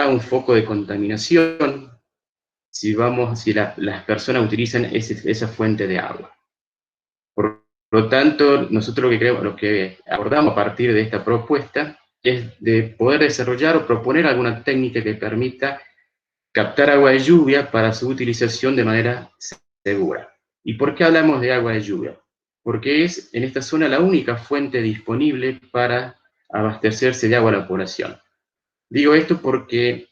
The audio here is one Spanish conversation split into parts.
un foco de contaminación si las personas utilizan esa fuente de agua. Por lo tanto, nosotros lo que abordamos a partir de esta propuesta es de poder desarrollar o proponer alguna técnica que permita captar agua de lluvia para su utilización de manera segura. ¿Y por qué hablamos de agua de lluvia? Porque es en esta zona la única fuente disponible para abastecerse de agua a la población. Digo esto porque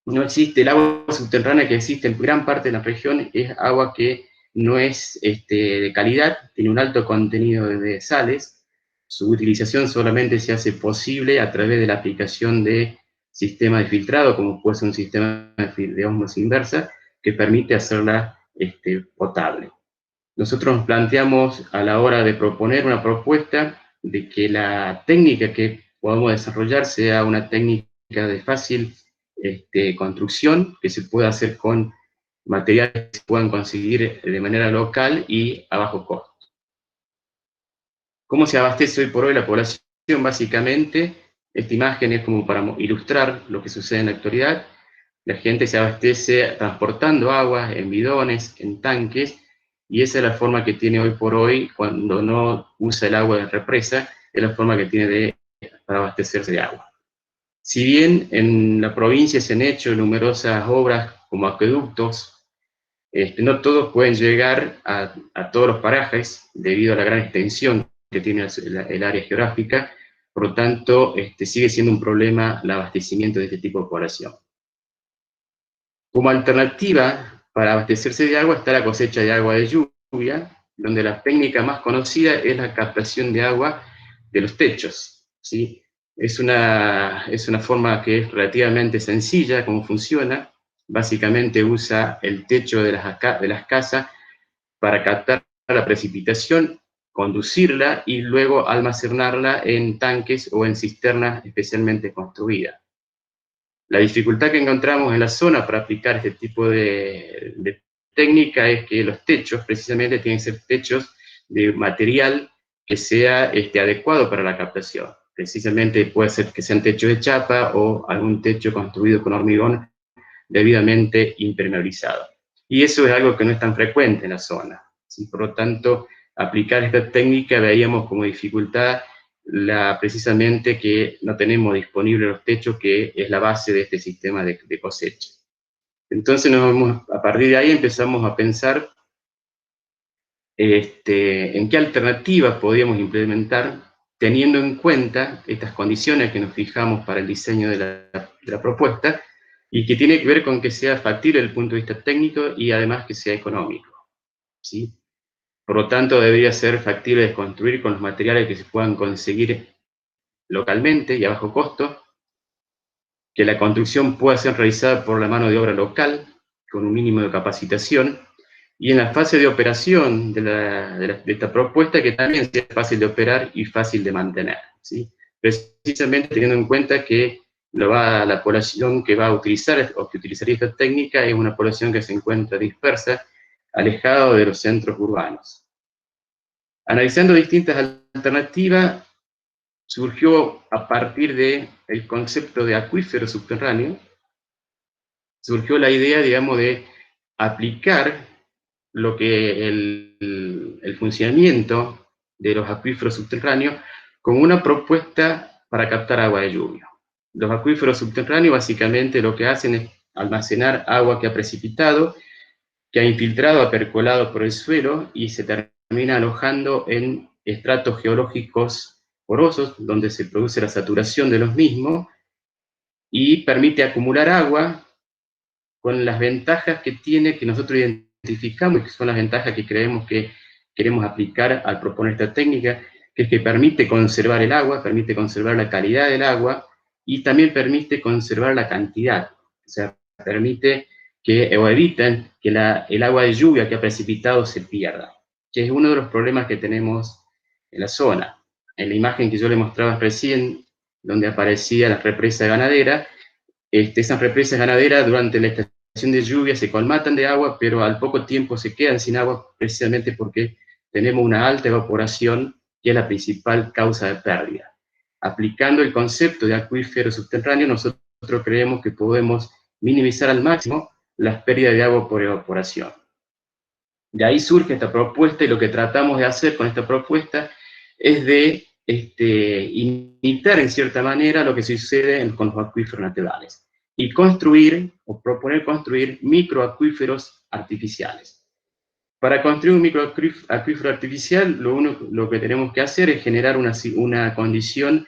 no existe el agua subterránea que existe en gran parte de la región, es agua que no es de calidad, tiene un alto contenido de sales, su utilización solamente se hace posible a través de la aplicación de sistemas de filtrado, como puede ser un sistema de ósmosis inversa, que permite hacerla potable. Nosotros nos planteamos a la hora de proponer una propuesta de que la técnica que podamos desarrollar sea una técnica de fácil construcción, que se pueda hacer con materiales que se puedan conseguir de manera local y a bajo costo. ¿Cómo se abastece hoy por hoy la población? Básicamente, esta imagen es como para ilustrar lo que sucede en la actualidad. La gente se abastece transportando agua en bidones, en tanques, y esa es la forma que tiene hoy por hoy cuando no usa el agua de represa, es la forma que tiene para abastecerse de agua. Si bien en la provincia se han hecho numerosas obras como acueductos, no todos pueden llegar a todos los parajes debido a la gran extensión que tiene el área geográfica, por lo tanto sigue siendo un problema el abastecimiento de este tipo de población. Como alternativa para abastecerse de agua está la cosecha de agua de lluvia, donde la técnica más conocida es la captación de agua de los techos, ¿sí? Es una forma que es relativamente sencilla, cómo funciona. Básicamente usa el techo de las casas para captar la precipitación, conducirla y luego almacenarla en tanques o en cisternas especialmente construidas. La dificultad que encontramos en la zona para aplicar este tipo de técnica es que los techos precisamente tienen que ser techos de material que sea adecuado para la captación. Precisamente puede ser que sean techos de chapa o algún techo construido con hormigón debidamente impermeabilizado. Y eso es algo que no es tan frecuente en la zona. ¿Sí? Por lo tanto, aplicar esta técnica veíamos como dificultad precisamente que no tenemos disponibles los techos, que es la base de este sistema de cosecha. Entonces, a partir de ahí empezamos a pensar en qué alternativas podíamos implementar teniendo en cuenta estas condiciones que nos fijamos para el diseño de la propuesta, y que tiene que ver con que sea factible desde el punto de vista técnico y además que sea económico, ¿sí? Por lo tanto, debería ser factible de construir con los materiales que se puedan conseguir localmente y a bajo costo, que la construcción pueda ser realizada por la mano de obra local, con un mínimo de capacitación, y en la fase de operación de esta propuesta, que también sea fácil de operar y fácil de mantener, ¿sí? Precisamente teniendo en cuenta que la población que va a utilizar o que utilizaría esta técnica es una población que se encuentra dispersa, alejada de los centros urbanos. Analizando distintas alternativas, surgió a partir del concepto de acuífero subterráneo, surgió la idea, digamos, de aplicar lo que el funcionamiento de los acuíferos subterráneos con una propuesta para captar agua de lluvia. Los acuíferos subterráneos básicamente lo que hacen es almacenar agua que ha precipitado, que ha infiltrado, ha percolado por el suelo y se termina alojando en estratos geológicos porosos, donde se produce la saturación de los mismos y permite acumular agua con las ventajas que tiene, que nosotros identificamos y que son las ventajas que creemos que queremos aplicar al proponer esta técnica, que es que permite conservar el agua, permite conservar la calidad del agua y también permite conservar la cantidad. O sea, permite o evitan que el agua de lluvia que ha precipitado se pierda, que es uno de los problemas que tenemos en la zona. En la imagen que yo le mostraba recién, donde aparecía la represa ganadera, esas represas ganaderas durante la estación de lluvia se colmatan de agua, pero al poco tiempo se quedan sin agua precisamente porque tenemos una alta evaporación, que es la principal causa de pérdida. Aplicando el concepto de acuífero subterráneo, nosotros creemos que podemos minimizar al máximo las pérdidas de agua por evaporación. De ahí surge esta propuesta, y lo que tratamos de hacer con esta propuesta es de imitar en cierta manera lo que sucede con los acuíferos naturales, y construir, o proponer construir, microacuíferos artificiales. Para construir un microacuífero artificial, lo que tenemos que hacer es generar una condición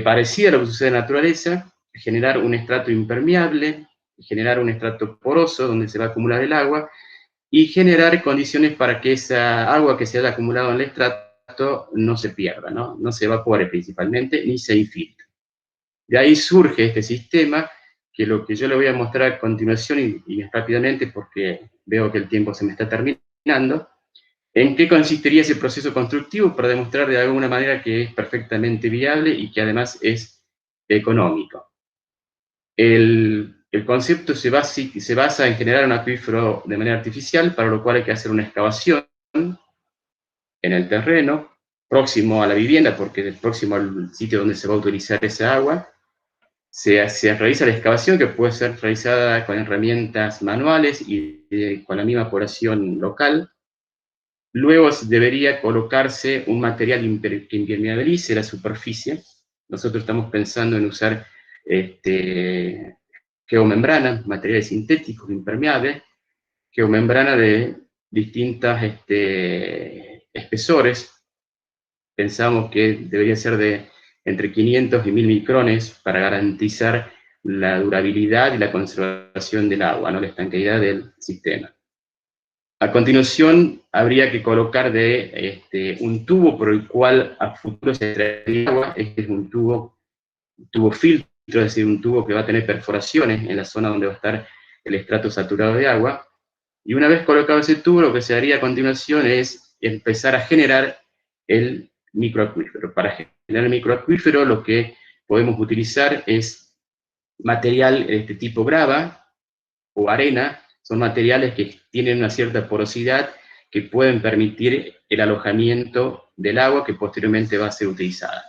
parecida a lo que sucede en la naturaleza, generar un estrato impermeable, generar un estrato poroso donde se va a acumular el agua, y generar condiciones para que esa agua que se haya acumulado en el estrato no se pierda, no se evapore principalmente, ni se infiltre. De ahí surge este sistema, que lo que yo le voy a mostrar a continuación, y rápidamente porque veo que el tiempo se me está terminando, en qué consistiría ese proceso constructivo para demostrar de alguna manera que es perfectamente viable y que además es económico. El concepto se basa en generar un acuífero de manera artificial, para lo cual hay que hacer una excavación en el terreno, próximo a la vivienda, porque es próximo al sitio donde se va a utilizar esa agua. Se realiza la excavación, que puede ser realizada con herramientas manuales y con la misma población local. Luego debería colocarse un material que impermeabilice la superficie. Nosotros estamos pensando en usar geomembrana, materiales sintéticos impermeables, geomembrana de distintos espesores. Pensamos que debería ser de entre 500 y 1000 micrones para garantizar la durabilidad y la conservación del agua, ¿no? La estanqueidad del sistema. A continuación, habría que colocar un tubo por el cual a futuro se extraería agua. Este es un tubo filtro, es decir, un tubo que va a tener perforaciones en la zona donde va a estar el estrato saturado de agua. Y una vez colocado ese tubo, lo que se haría a continuación es empezar a generar el microacuífero. Para generar el microacuífero, lo que podemos utilizar es material de este tipo grava o arena. Son materiales que tienen una cierta porosidad, que pueden permitir el alojamiento del agua que posteriormente va a ser utilizada.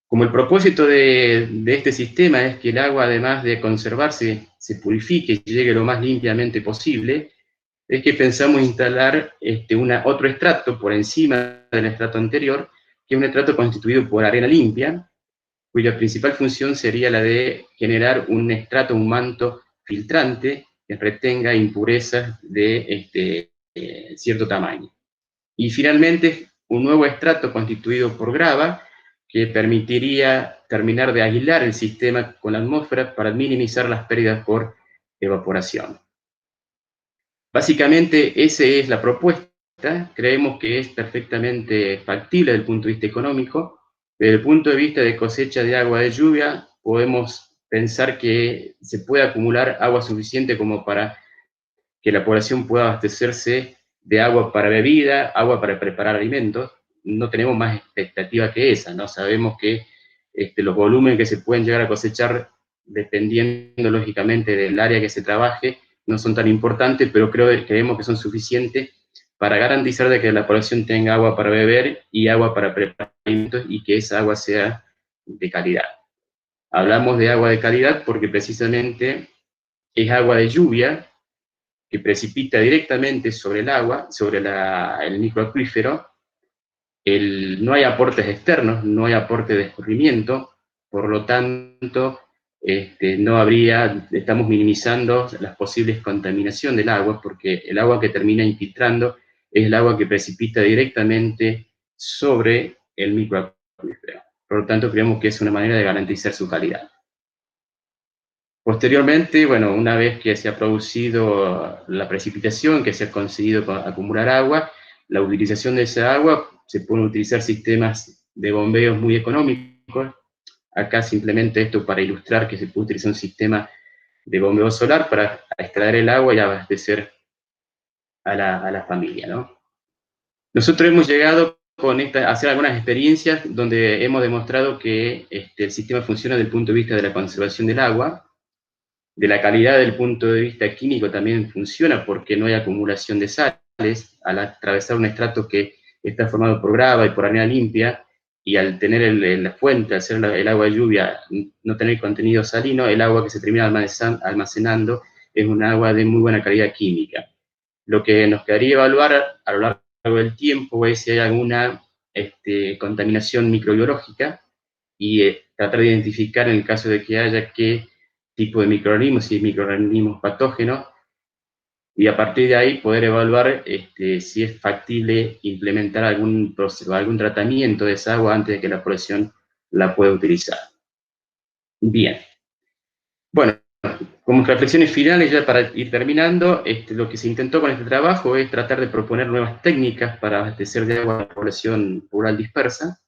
Como el propósito de este sistema es que el agua, además de conservarse, se purifique y llegue lo más limpiamente posible, es que pensamos instalar otro estrato por encima del estrato anterior, que es un estrato constituido por arena limpia, cuya principal función sería la de generar un estrato, un manto filtrante, que retenga impurezas de cierto tamaño. Y finalmente, un nuevo estrato constituido por grava, que permitiría terminar de aislar el sistema con la atmósfera para minimizar las pérdidas por evaporación. Básicamente, esa es la propuesta. Creemos que es perfectamente factible desde el punto de vista económico. Desde el punto de vista de cosecha de agua de lluvia, podemos pensar que se puede acumular agua suficiente como para que la población pueda abastecerse de agua para bebida, agua para preparar alimentos. No tenemos más expectativa que esa, ¿no? Sabemos que los volúmenes que se pueden llegar a cosechar, dependiendo lógicamente del área que se trabaje, no son tan importantes, pero creemos que son suficientes para garantizar de que la población tenga agua para beber y agua para preparar alimentos, y que esa agua sea de calidad. Hablamos de agua de calidad porque precisamente es agua de lluvia que precipita directamente sobre el agua, sobre el microacuífero. No hay aportes externos, no hay aporte de escurrimiento, por lo tanto, estamos minimizando las posibles contaminación del agua, porque el agua que termina infiltrando es el agua que precipita directamente sobre el microacuífero. Por lo tanto, creemos que es una manera de garantizar su calidad. Posteriormente, bueno, una vez que se ha producido la precipitación, que se ha conseguido acumular agua, la utilización de esa agua, se pueden utilizar sistemas de bombeos muy económicos. Acá simplemente esto para ilustrar que se puede utilizar un sistema de bombeo solar para extraer el agua y abastecer a la familia, ¿no? Nosotros hemos llegado a hacer algunas experiencias donde hemos demostrado que el sistema funciona desde el punto de vista de la conservación del agua. De la calidad del punto de vista químico también funciona, porque no hay acumulación de sales. Al atravesar un estrato que está formado por grava y por arena limpia, y al tener la fuente, al ser el agua de lluvia, no tener contenido salino, el agua que se termina almacenando es un agua de muy buena calidad química. Lo que nos quedaría evaluar a lo largo del tiempo es si hay alguna contaminación microbiológica y tratar de identificar en el caso de que haya qué tipo de microorganismos, si hay microorganismos patógenos, y a partir de ahí poder evaluar si es factible implementar algún proceso, algún tratamiento de esa agua antes de que la población la pueda utilizar. Bien. Bueno, como reflexiones finales, ya para ir terminando, lo que se intentó con este trabajo es tratar de proponer nuevas técnicas para abastecer de agua a la población rural dispersa,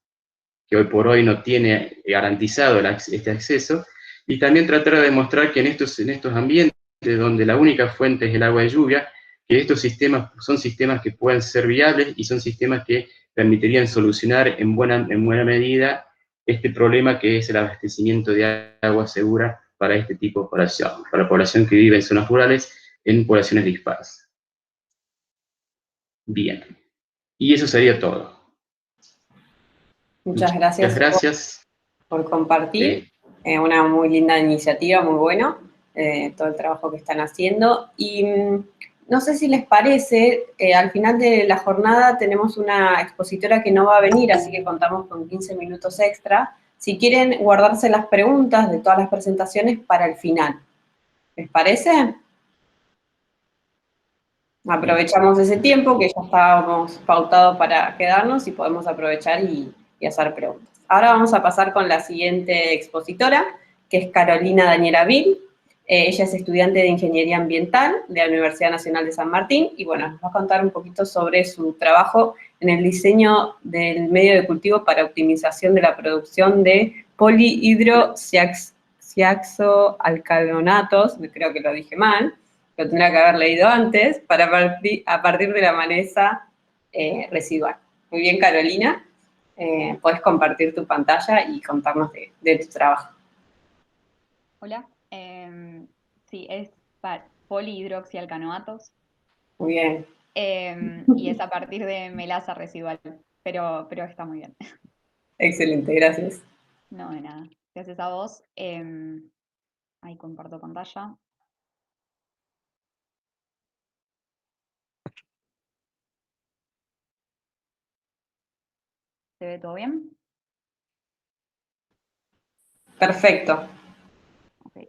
que hoy por hoy no tiene garantizado este acceso, y también tratar de demostrar que en estos ambientes donde la única fuente es el agua de lluvia, que estos sistemas son sistemas que pueden ser viables y son sistemas que permitirían solucionar en buena medida este problema que es el abastecimiento de agua segura para este tipo de población, para la población que vive en zonas rurales, en poblaciones dispersas. Bien, y eso sería todo. Muchas gracias Gracias. por compartir. Eh, Una muy linda iniciativa, muy bueno, todo el trabajo que están haciendo. Y no sé si les parece, al final de la jornada tenemos una expositora que no va a venir, así que contamos con 15 minutos extra. Si quieren guardarse las preguntas de todas las presentaciones para el final. ¿Les parece? Aprovechamos ese tiempo que ya estábamos pautados para quedarnos y podemos aprovechar y hacer preguntas. Ahora vamos a pasar con la siguiente expositora, que es Carolina Daniela Vil. Ella es estudiante de Ingeniería Ambiental de la Universidad Nacional de San Martín y bueno, nos va a contar un poquito sobre su trabajo en el diseño del medio de cultivo para optimización de la producción de polihidroxiaxoalcanonatos, creo que lo dije mal, lo tendría que haber leído antes, a partir de la maleza residual. Muy bien, Carolina, puedes compartir tu pantalla y contarnos de tu trabajo. Hola, sí, es polihidroxialcanoatos Muy bien. Y es a partir de melaza residual, pero está muy bien. Excelente, gracias. No, de nada. Gracias a vos. Ahí comparto pantalla. ¿Se ve todo bien? Perfecto. Okay.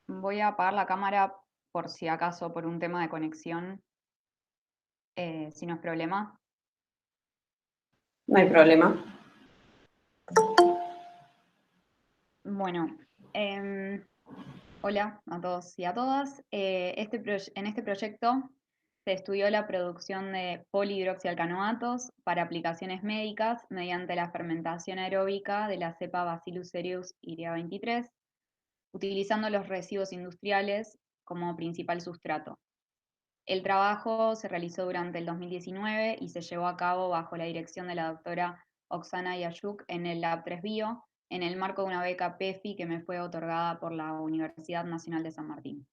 Voy a apagar la cámara por si acaso por un tema de conexión, si no es problema. No hay problema. Bueno, hola a todos y a todas. En este proyecto se estudió la producción de polihidroxialcanoatos para aplicaciones médicas mediante la fermentación aeróbica de la cepa Bacillus cereus IREA 23, utilizando los residuos industriales como principal sustrato. El trabajo se realizó durante el 2019 y se llevó a cabo bajo la dirección de la doctora Oksana Yashuk en el Lab 3 Bio, en el marco de una beca PEFI que me fue otorgada por la Universidad Nacional de San Martín.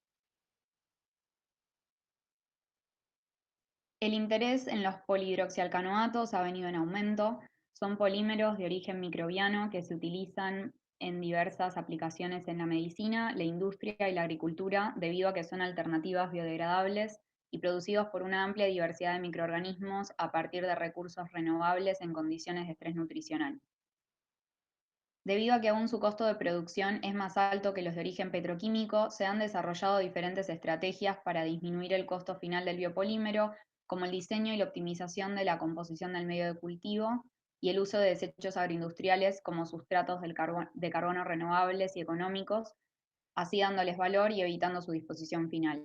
El interés en los polihidroxialcanoatos ha venido en aumento. Son polímeros de origen microbiano que se utilizan en diversas aplicaciones en la medicina, la industria y la agricultura, debido a que son alternativas biodegradables y producidos por una amplia diversidad de microorganismos a partir de recursos renovables en condiciones de estrés nutricional. Debido a que aún su costo de producción es más alto que los de origen petroquímico, se han desarrollado diferentes estrategias para disminuir el costo final del biopolímero, como el diseño y la optimización de la composición del medio de cultivo y el uso de desechos agroindustriales como sustratos de carbono renovables y económicos, así dándoles valor y evitando su disposición final.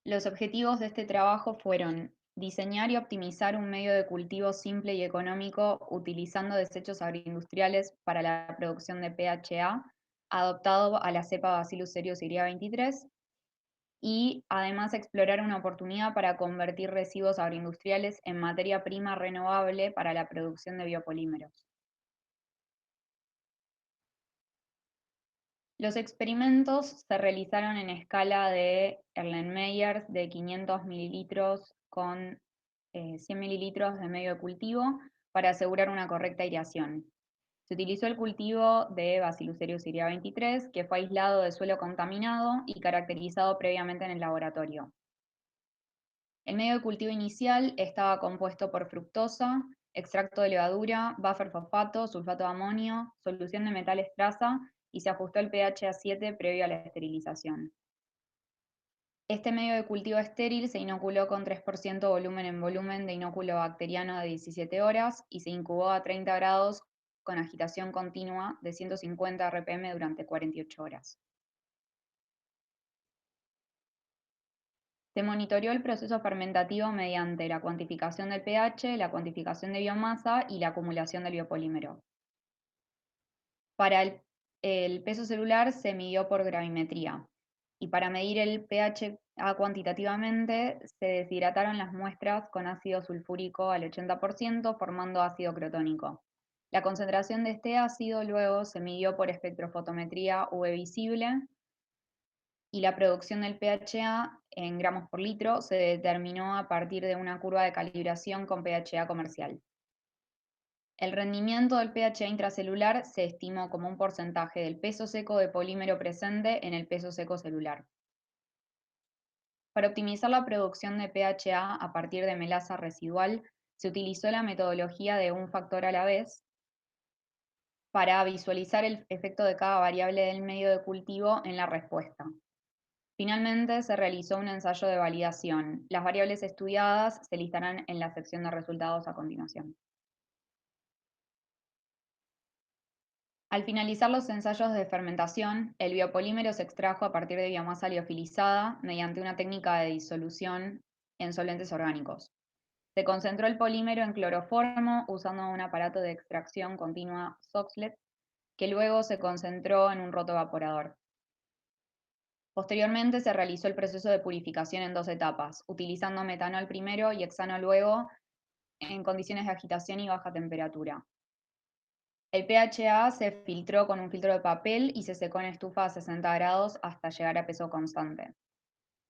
Los objetivos de este trabajo fueron diseñar y optimizar un medio de cultivo simple y económico utilizando desechos agroindustriales para la producción de PHA, adoptado a la cepa Bacillus cereus IREA 23, y además explorar una oportunidad para convertir residuos agroindustriales en materia prima renovable para la producción de biopolímeros. Los experimentos se realizaron en escala de Erlenmeyers de 500 mililitros con 100 mililitros de medio de cultivo para asegurar una correcta aireación. Se utilizó el cultivo de Bacillus cereus 23, que fue aislado de suelo contaminado y caracterizado previamente en el laboratorio. El medio de cultivo inicial estaba compuesto por fructosa, extracto de levadura, buffer fosfato, sulfato de amonio, solución de metales traza y se ajustó el pH a 7 previo a la esterilización. Este medio de cultivo estéril se inoculó con 3% volumen en volumen de inóculo bacteriano de 17 horas y se incubó a 30 grados con agitación continua de 150 RPM durante 48 horas. Se monitoreó el proceso fermentativo mediante la cuantificación del pH, la cuantificación de biomasa y la acumulación del biopolímero. Para el peso celular se midió por gravimetría y para medir el pH cuantitativamente se deshidrataron las muestras con ácido sulfúrico al 80% formando ácido crotónico. La concentración de este ácido luego se midió por espectrofotometría UV visible y la producción del pHa en gramos por litro se determinó a partir de una curva de calibración con pHa comercial. El rendimiento del pHa intracelular se estimó como un porcentaje del peso seco de polímero presente en el peso seco celular. Para optimizar la producción de pHa a partir de melasa residual, se utilizó la metodología de un factor a la vez para visualizar el efecto de cada variable del medio de cultivo en la respuesta. Finalmente, se realizó un ensayo de validación. Las variables estudiadas se listarán en la sección de resultados a continuación. Al finalizar los ensayos de fermentación, el biopolímero se extrajo a partir de biomasa liofilizada mediante una técnica de disolución en solventes orgánicos. Se concentró el polímero en cloroformo usando un aparato de extracción continua Soxhlet, que luego se concentró en un rotoevaporador. Posteriormente se realizó el proceso de purificación en 2 etapas, utilizando metanol primero y hexano luego en condiciones de agitación y baja temperatura. El pHa se filtró con un filtro de papel y se secó en estufa a 60 grados hasta llegar a peso constante.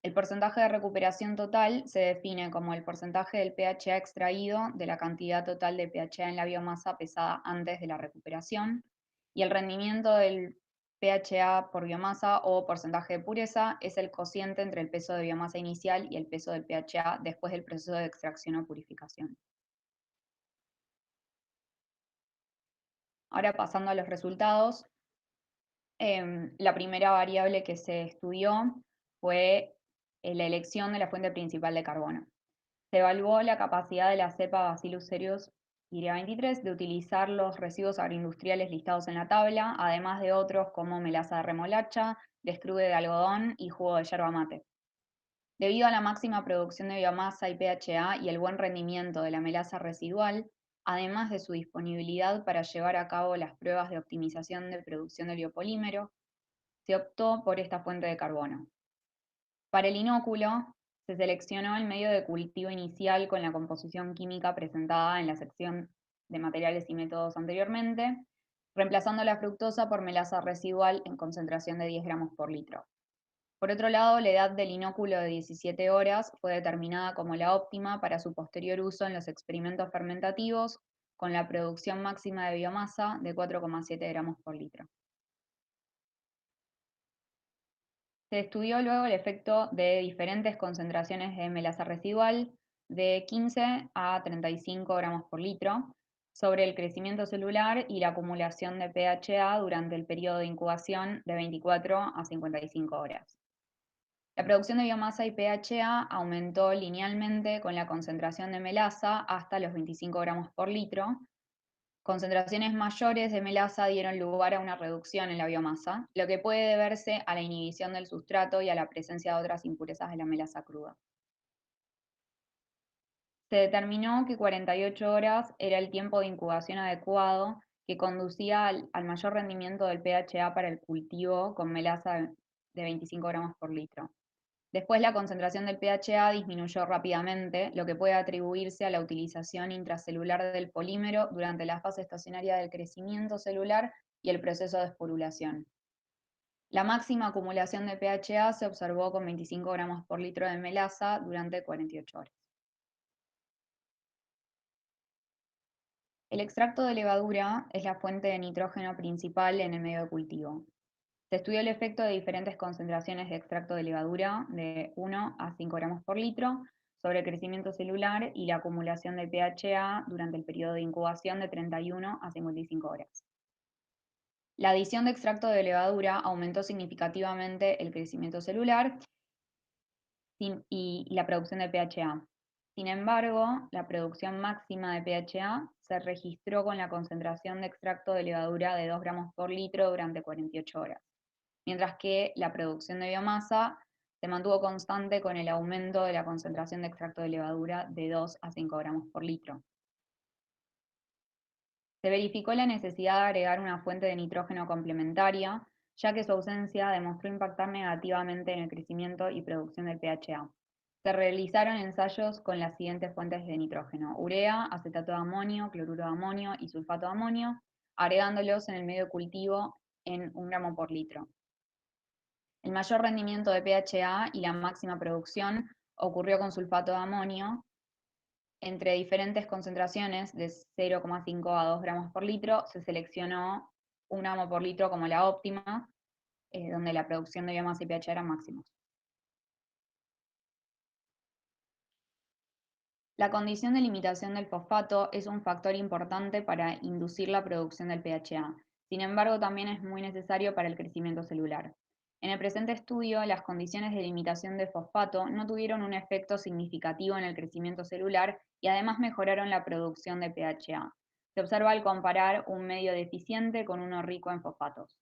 El porcentaje de recuperación total se define como el porcentaje del pHa extraído de la cantidad total de pHa en la biomasa pesada antes de la recuperación, y el rendimiento del pHa por biomasa o porcentaje de pureza es el cociente entre el peso de biomasa inicial y el peso del pHa después del proceso de extracción o purificación. Ahora pasando a los resultados, la primera variable que se estudió fue la elección de la fuente principal de carbono. Se evaluó la capacidad de la cepa Bacillus cereus 23 de utilizar los residuos agroindustriales listados en la tabla, además de otros como melaza de remolacha, descrude de algodón y jugo de yerba mate. Debido a la máxima producción de biomasa y pHa y el buen rendimiento de la melaza residual, además de su disponibilidad para llevar a cabo las pruebas de optimización de producción del biopolímero, se optó por esta fuente de carbono. Para el inóculo, se seleccionó el medio de cultivo inicial con la composición química presentada en la sección de materiales y métodos anteriormente, reemplazando la fructosa por melaza residual en concentración de 10 gramos por litro. Por otro lado, la edad del inóculo de 17 horas fue determinada como la óptima para su posterior uso en los experimentos fermentativos, con la producción máxima de biomasa de 4,7 gramos por litro. Se estudió luego el efecto de diferentes concentraciones de melaza residual, de 15 a 35 gramos por litro, sobre el crecimiento celular y la acumulación de pHa durante el periodo de incubación de 24 a 55 horas. La producción de biomasa y pHa aumentó linealmente con la concentración de melaza hasta los 25 gramos por litro. Concentraciones mayores de melaza dieron lugar a una reducción en la biomasa, lo que puede deberse a la inhibición del sustrato y a la presencia de otras impurezas de la melaza cruda. Se determinó que 48 horas era el tiempo de incubación adecuado que conducía al mayor rendimiento del pHa para el cultivo con melaza de 25 gramos por litro. Después la concentración del pHa disminuyó rápidamente, lo que puede atribuirse a la utilización intracelular del polímero durante la fase estacionaria del crecimiento celular y el proceso de esporulación. La máxima acumulación de pHa se observó con 25 gramos por litro de melaza durante 48 horas. El extracto de levadura es la fuente de nitrógeno principal en el medio de cultivo. Se estudió el efecto de diferentes concentraciones de extracto de levadura de 1 a 5 gramos por litro sobre el crecimiento celular y la acumulación de PHA durante el periodo de incubación de 31 a 55 horas. La adición de extracto de levadura aumentó significativamente el crecimiento celular y la producción de PHA. Sin embargo, la producción máxima de PHA se registró con la concentración de extracto de levadura de 2 gramos por litro durante 48 horas, mientras que la producción de biomasa se mantuvo constante con el aumento de la concentración de extracto de levadura de 2 a 5 gramos por litro. Se verificó la necesidad de agregar una fuente de nitrógeno complementaria, ya que su ausencia demostró impactar negativamente en el crecimiento y producción del PHA. Se realizaron ensayos con las siguientes fuentes de nitrógeno: urea, acetato de amonio, cloruro de amonio y sulfato de amonio, agregándolos en el medio de cultivo en 1 gramo por litro. El mayor rendimiento de PHA y la máxima producción ocurrió con sulfato de amonio. Entre diferentes concentraciones de 0,5 a 2 gramos por litro, se seleccionó 1 gramo por litro como la óptima, donde la producción de biomasa y pH eran máximos. La condición de limitación del fosfato es un factor importante para inducir la producción del PHA. Sin embargo, también es muy necesario para el crecimiento celular. En el presente estudio, las condiciones de limitación de fosfato no tuvieron un efecto significativo en el crecimiento celular y además mejoraron la producción de PHA. Se observa al comparar un medio deficiente con uno rico en fosfatos.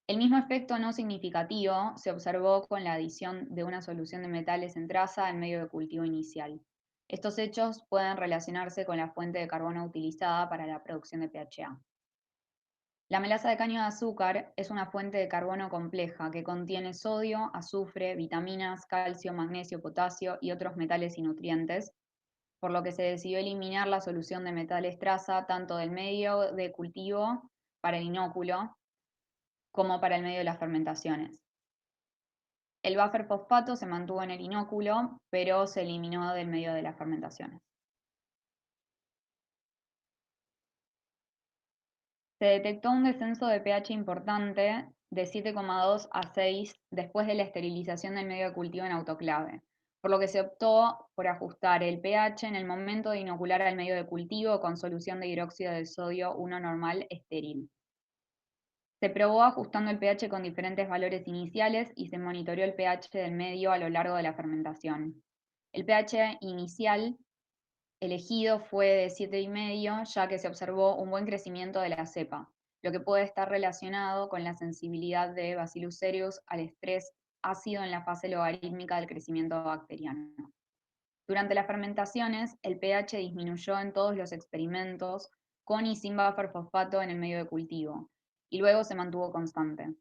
El mismo efecto no significativo se observó con la adición de una solución de metales en traza al medio de cultivo inicial. Estos hechos pueden relacionarse con la fuente de carbono utilizada para la producción de PHA. La melaza de caño de azúcar es una fuente de carbono compleja que contiene sodio, azufre, vitaminas, calcio, magnesio, potasio y otros metales y nutrientes, por lo que se decidió eliminar la solución de metales traza tanto del medio de cultivo para el inóculo como para el medio de las fermentaciones. El buffer fosfato se mantuvo en el inóculo, pero se eliminó del medio de las fermentaciones. Se detectó un descenso de pH importante de 7,2 a 6 después de la esterilización del medio de cultivo en autoclave, por lo que se optó por ajustar el pH en el momento de inocular al medio de cultivo con solución de hidróxido de sodio 1 normal estéril. Se probó ajustando el pH con diferentes valores iniciales y se monitoreó el pH del medio a lo largo de la fermentación. El pH inicial elegido fue de 7,5, ya que se observó un buen crecimiento de la cepa, lo que puede estar relacionado con la sensibilidad de Bacillus cereus al estrés ácido en la fase logarítmica del crecimiento bacteriano. Durante las fermentaciones, el pH disminuyó en todos los experimentos con y sin buffer fosfato en el medio de cultivo, y luego se mantuvo constante.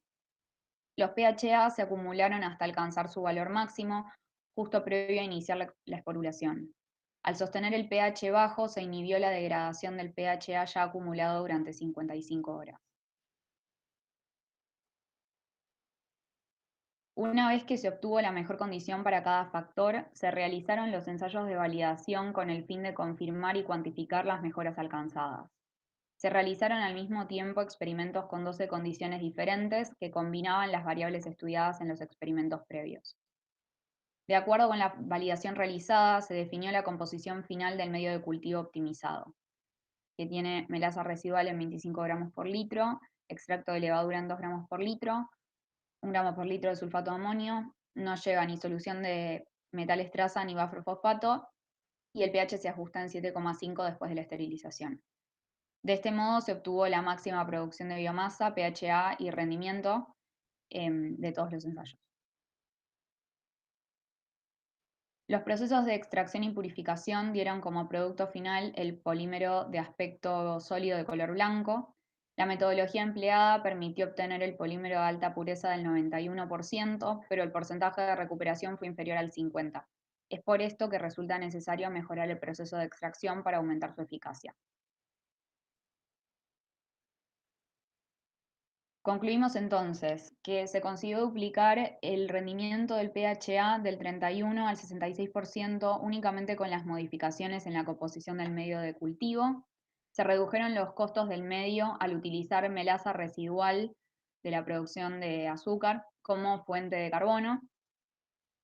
Los PHA se acumularon hasta alcanzar su valor máximo, justo previo a iniciar la esporulación. Al sostener el pH bajo, se inhibió la degradación del PHA ya acumulado durante 55 horas. Una vez que se obtuvo la mejor condición para cada factor, se realizaron los ensayos de validación con el fin de confirmar y cuantificar las mejoras alcanzadas. Se realizaron al mismo tiempo experimentos con 12 condiciones diferentes que combinaban las variables estudiadas en los experimentos previos. De acuerdo con la validación realizada, se definió la composición final del medio de cultivo optimizado, que tiene melaza residual en 25 gramos por litro, extracto de levadura en 2 gramos por litro, 1 gramo por litro de sulfato de amonio, no lleva ni solución de metales traza ni buffer fosfato, y el pH se ajusta en 7,5 después de la esterilización. De este modo se obtuvo la máxima producción de biomasa, PHA y rendimiento de todos los ensayos. Los procesos de extracción y purificación dieron como producto final el polímero de aspecto sólido de color blanco. La metodología empleada permitió obtener el polímero de alta pureza del 91%, pero el porcentaje de recuperación fue inferior al 50%. Es por esto que resulta necesario mejorar el proceso de extracción para aumentar su eficacia. Concluimos entonces que se consiguió duplicar el rendimiento del PHA del 31 al 66% únicamente con las modificaciones en la composición del medio de cultivo. Se redujeron los costos del medio al utilizar melaza residual de la producción de azúcar como fuente de carbono,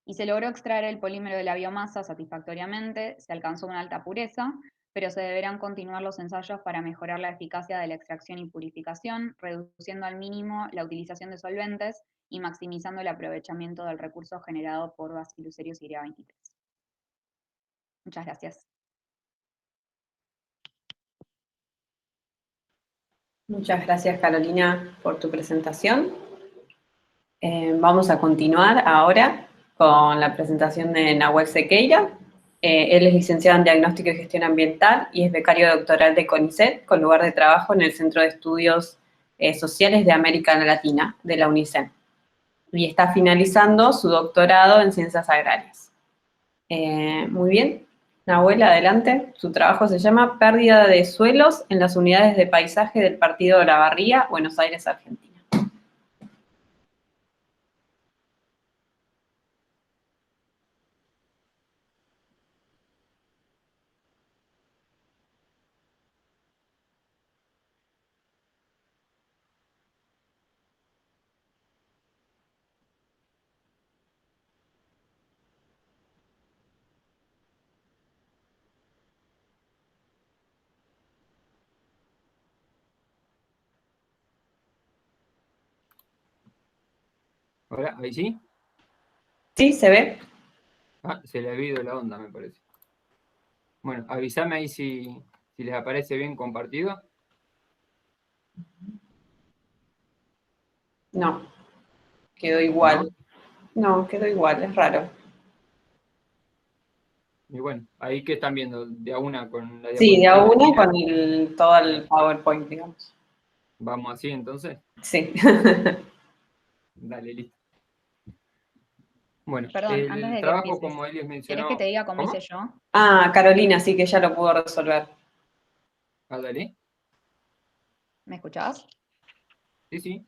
y se logró extraer el polímero de la biomasa satisfactoriamente, se alcanzó una alta pureza, pero se deberán continuar los ensayos para mejorar la eficacia de la extracción y purificación, reduciendo al mínimo la utilización de solventes y maximizando el aprovechamiento del recurso generado por Bacillus cereus y 23. Muchas gracias. Muchas gracias, Carolina, por tu presentación. Vamos a continuar ahora con la presentación de Nahuel Sequeira. Él es licenciado en Diagnóstico y Gestión Ambiental y es becario doctoral de CONICET, con lugar de trabajo en el Centro de Estudios Sociales de América Latina, de la UNICEF. Y está finalizando su doctorado en Ciencias Agrarias. Muy bien. Nahuel, adelante. Su trabajo se llama Pérdida de suelos en las unidades de paisaje del Partido de Olavarría, Buenos Aires, Argentina. Hola, ¿ahí sí? Sí, se ve. Ah, se le ha ido la onda, me parece. Bueno, avísame ahí si les aparece bien compartido. No, quedó igual. No, quedó igual, es raro. Y bueno, ahí que están viendo, de a una con la Sí, de a diapositiva uno mía. con todo el PowerPoint, digamos. Vamos así entonces. Sí. Dale, listo. Bueno, Perdón, antes el de que trabajo, empieces, como Elias ¿querés que te mencionó. diga cómo ¿Cómo? hice yo? Ah, Carolina, sí que ya lo pudo resolver. Ah, dale. ¿Me escuchás? Sí, sí.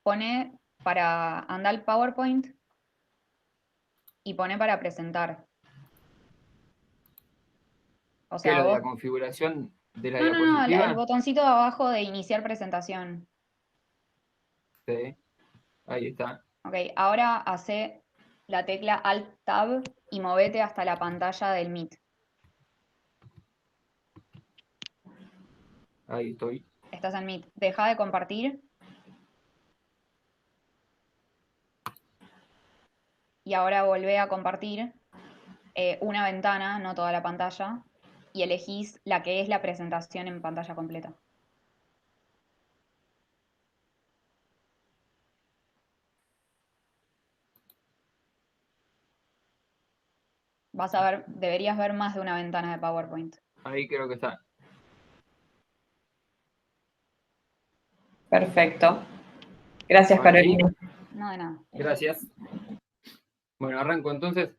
Pone para andar al PowerPoint y pone para presentar. O ¿Qué es sea, lo de la vos... configuración de la No, el diapositiva? botoncito de abajo de iniciar presentación. Sí, ahí está. Ok, ahora hace la tecla Alt-Tab y movete hasta la pantalla del Meet. Ahí estoy. Estás en Meet. Deja de compartir. Y ahora volvé a compartir una ventana, no toda la pantalla, y elegís la que es la presentación en pantalla completa. Vas a ver, deberías ver más de una ventana de PowerPoint. Ahí creo que está. Perfecto. Gracias, Ahora sí. Carolina. No, de nada. Gracias. Bueno, arranco entonces.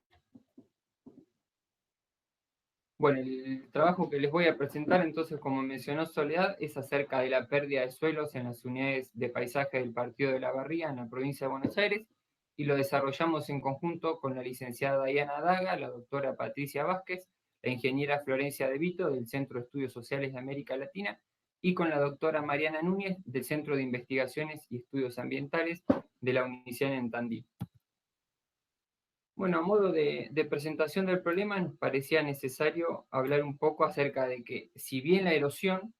Bueno, el trabajo que les voy a presentar entonces, como mencionó Soledad, es acerca de la pérdida de suelos en las unidades de paisaje del Partido de Olavarría en la provincia de Buenos Aires, y lo desarrollamos en conjunto con la licenciada Diana Daga, la doctora Patricia Vázquez, la ingeniera Florencia De Vito del Centro de Estudios Sociales de América Latina, y con la doctora Mariana Núñez del Centro de Investigaciones y Estudios Ambientales de la UNICEN en Tandil. Bueno, a modo de presentación del problema, nos parecía necesario hablar un poco acerca de que, si bien la erosión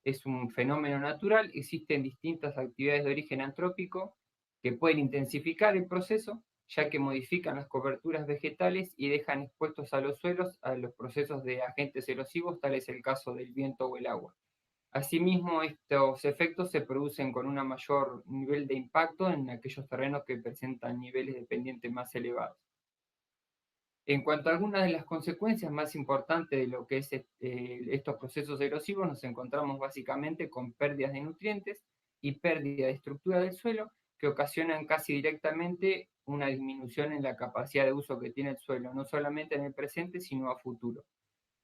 es un fenómeno natural, existen distintas actividades de origen antrópico que pueden intensificar el proceso, ya que modifican las coberturas vegetales y dejan expuestos a los suelos a los procesos de agentes erosivos, tal es el caso del viento o el agua. Asimismo, estos efectos se producen con un mayor nivel de impacto en aquellos terrenos que presentan niveles de pendiente más elevados. En cuanto a algunas de las consecuencias más importantes de lo que es estos procesos erosivos, nos encontramos básicamente con pérdidas de nutrientes y pérdida de estructura del suelo, que ocasionan casi directamente una disminución en la capacidad de uso que tiene el suelo, no solamente en el presente, sino a futuro.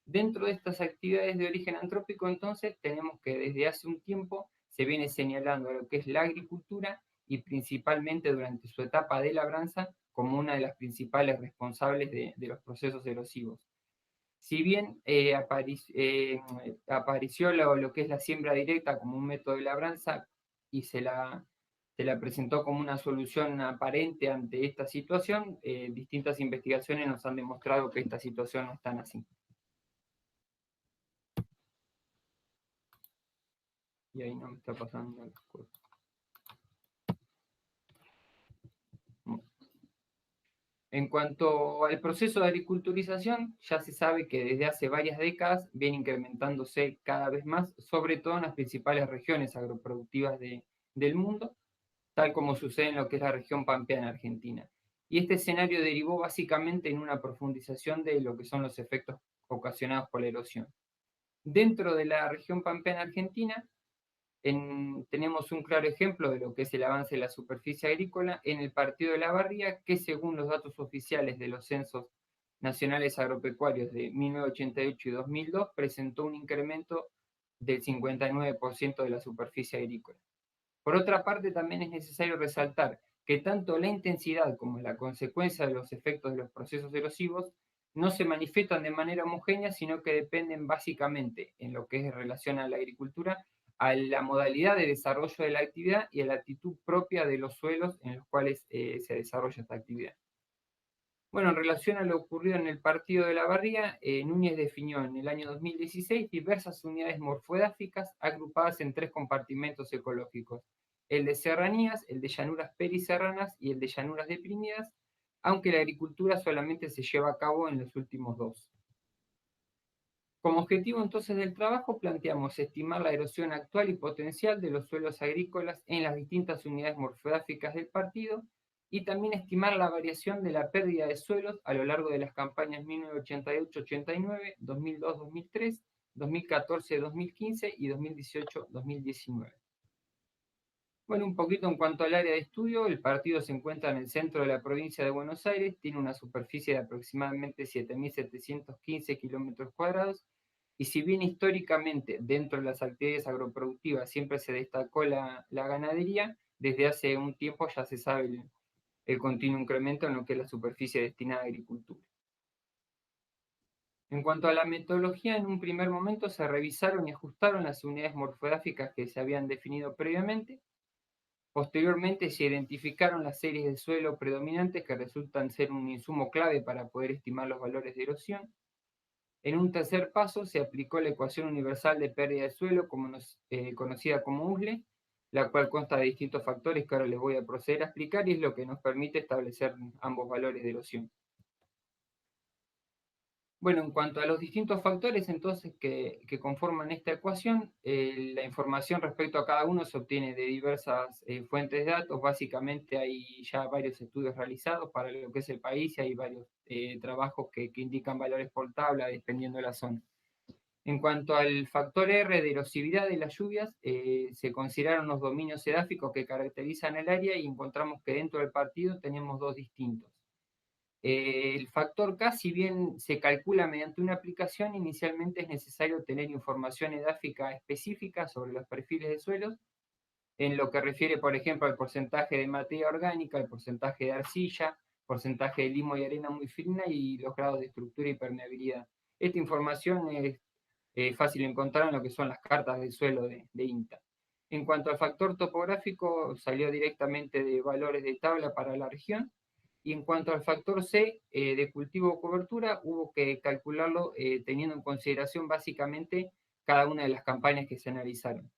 Dentro de estas actividades de origen antrópico, entonces, tenemos que desde hace un tiempo se viene señalando lo que es la agricultura, y principalmente durante su etapa de labranza, como una de las principales responsables de los procesos erosivos. Si bien apareció lo que es la siembra directa como un método de labranza y se la presentó como una solución aparente ante esta situación, distintas investigaciones nos han demostrado que esta situación no es tan así. Y ahí no me está pasando las cosas. En cuanto al proceso de agriculturización, ya se sabe que desde hace varias décadas viene incrementándose cada vez más, sobre todo en las principales regiones agroproductivas del mundo, tal como sucede en lo que es la región pampeana argentina. Y este escenario derivó básicamente en una profundización de lo que son los efectos ocasionados por la erosión. Dentro de la región pampeana argentina, tenemos un claro ejemplo de lo que es el avance de la superficie agrícola en el partido de La Barría, que según los datos oficiales de los censos nacionales agropecuarios de 1988 y 2002, presentó un incremento del 59% de la superficie agrícola. Por otra parte, también es necesario resaltar que tanto la intensidad como la consecuencia de los efectos de los procesos erosivos no se manifiestan de manera homogénea, sino que dependen básicamente, en lo que es relación a la agricultura, a la modalidad de desarrollo de la actividad y a la actitud propia de los suelos en los cuales se desarrolla esta actividad. Bueno, en relación a lo ocurrido en el partido de La Barría, Núñez definió en el año 2016 diversas unidades morfoedáficas agrupadas en 3 compartimentos ecológicos: el de serranías, el de llanuras periserranas y el de llanuras deprimidas, aunque la agricultura solamente se lleva a cabo en los últimos 2. Como objetivo entonces del trabajo planteamos estimar la erosión actual y potencial de los suelos agrícolas en las distintas unidades morfoedáficas del partido y también estimar la variación de la pérdida de suelos a lo largo de las campañas 1988-89, 2002-2003, 2014-2015 y 2018-2019. Bueno, un poquito en cuanto al área de estudio, el partido se encuentra en el centro de la provincia de Buenos Aires, tiene una superficie de aproximadamente 7.715 kilómetros cuadrados, y si bien históricamente dentro de las actividades agroproductivas siempre se destacó la ganadería, desde hace un tiempo ya se sabe el continuo incremento en lo que es la superficie destinada a agricultura. En cuanto a la metodología, en un primer momento se revisaron y ajustaron las unidades morfoedáficas que se habían definido previamente. Posteriormente se identificaron las series de suelo predominantes que resultan ser un insumo clave para poder estimar los valores de erosión. En un tercer paso se aplicó la ecuación universal de pérdida de suelo, conocida como USLE, la cual consta de distintos factores que ahora les voy a proceder a explicar y es lo que nos permite establecer ambos valores de erosión. Bueno, en cuanto a los distintos factores entonces que conforman esta ecuación, la información respecto a cada uno se obtiene de diversas fuentes de datos. Básicamente hay ya varios estudios realizados para lo que es el país y hay varios trabajos que indican valores por tabla dependiendo de la zona. En cuanto al factor R de erosividad de las lluvias, se consideraron los dominios edáficos que caracterizan el área y encontramos que dentro del partido tenemos 2 distintos. El factor K, si bien se calcula mediante una aplicación, inicialmente es necesario tener información edáfica específica sobre los perfiles de suelos, en lo que refiere, por ejemplo, al porcentaje de materia orgánica, el porcentaje de arcilla, porcentaje de limo y arena muy fina y los grados de estructura y permeabilidad. Esta información es fácil de encontrar en lo que son las cartas del suelo de INTA. En cuanto al factor topográfico, salió directamente de valores de tabla para la región. Y en cuanto al factor C de cultivo o cobertura, hubo que calcularlo teniendo en consideración básicamente cada una de las campañas que se analizaron.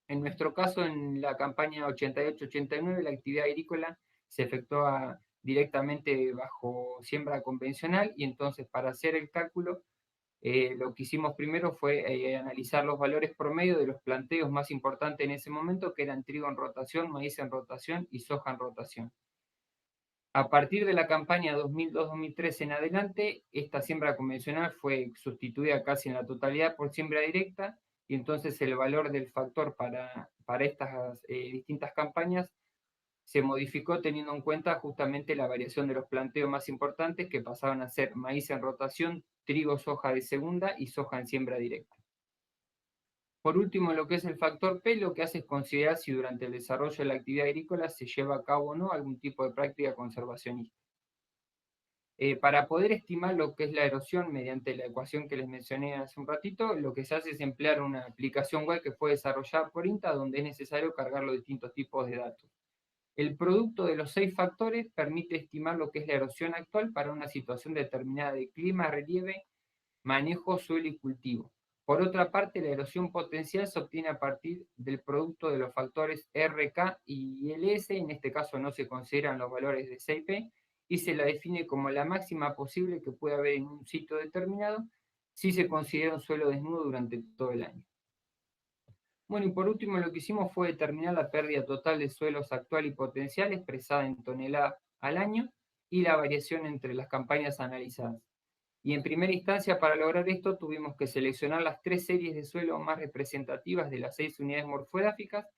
En nuestro caso, en la campaña 88-89, la actividad agrícola se efectúa directamente bajo siembra convencional y entonces para hacer el cálculo lo que hicimos primero fue analizar los valores promedio de los planteos más importantes en ese momento, que eran trigo en rotación, maíz en rotación y soja en rotación. A partir de la campaña 2002-2003 en adelante, esta siembra convencional fue sustituida casi en la totalidad por siembra directa y entonces el valor del factor para estas distintas campañas se modificó teniendo en cuenta justamente la variación de los planteos más importantes que pasaban a ser maíz en rotación, trigo, soja de segunda y soja en siembra directa. Por último, lo que es el factor P, lo que hace es considerar si durante el desarrollo de la actividad agrícola se lleva a cabo o no algún tipo de práctica conservacionista. Para poder estimar lo que es la erosión mediante la ecuación que les mencioné hace un ratito, lo que se hace es emplear una aplicación web que fue desarrollada por INTA, donde es necesario cargar los distintos tipos de datos. El producto de los 6 factores permite estimar lo que es la erosión actual para una situación determinada de clima, relieve, manejo, suelo y cultivo. Por otra parte, la erosión potencial se obtiene a partir del producto de los factores R, K y LS, en este caso no se consideran los valores de CIP, y se la define como la máxima posible que puede haber en un sitio determinado si se considera un suelo desnudo durante todo el año. Bueno, y por último lo que hicimos fue determinar la pérdida total de suelos actual y potencial expresada en toneladas al año y la variación entre las campañas analizadas. Y en primera instancia, para lograr esto, tuvimos que seleccionar las 3 series de suelo más representativas de las 6 unidades morfográficas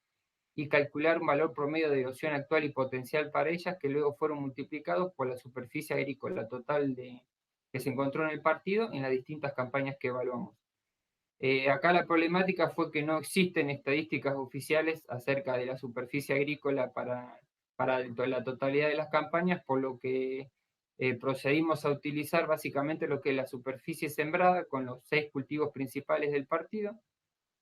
y calcular un valor promedio de erosión actual y potencial para ellas, que luego fueron multiplicados por la superficie agrícola total que se encontró en el partido en las distintas campañas que evaluamos. Acá la problemática fue que no existen estadísticas oficiales acerca de la superficie agrícola para la totalidad de las campañas, por lo que procedimos a utilizar básicamente lo que es la superficie sembrada con los 6 cultivos principales del partido,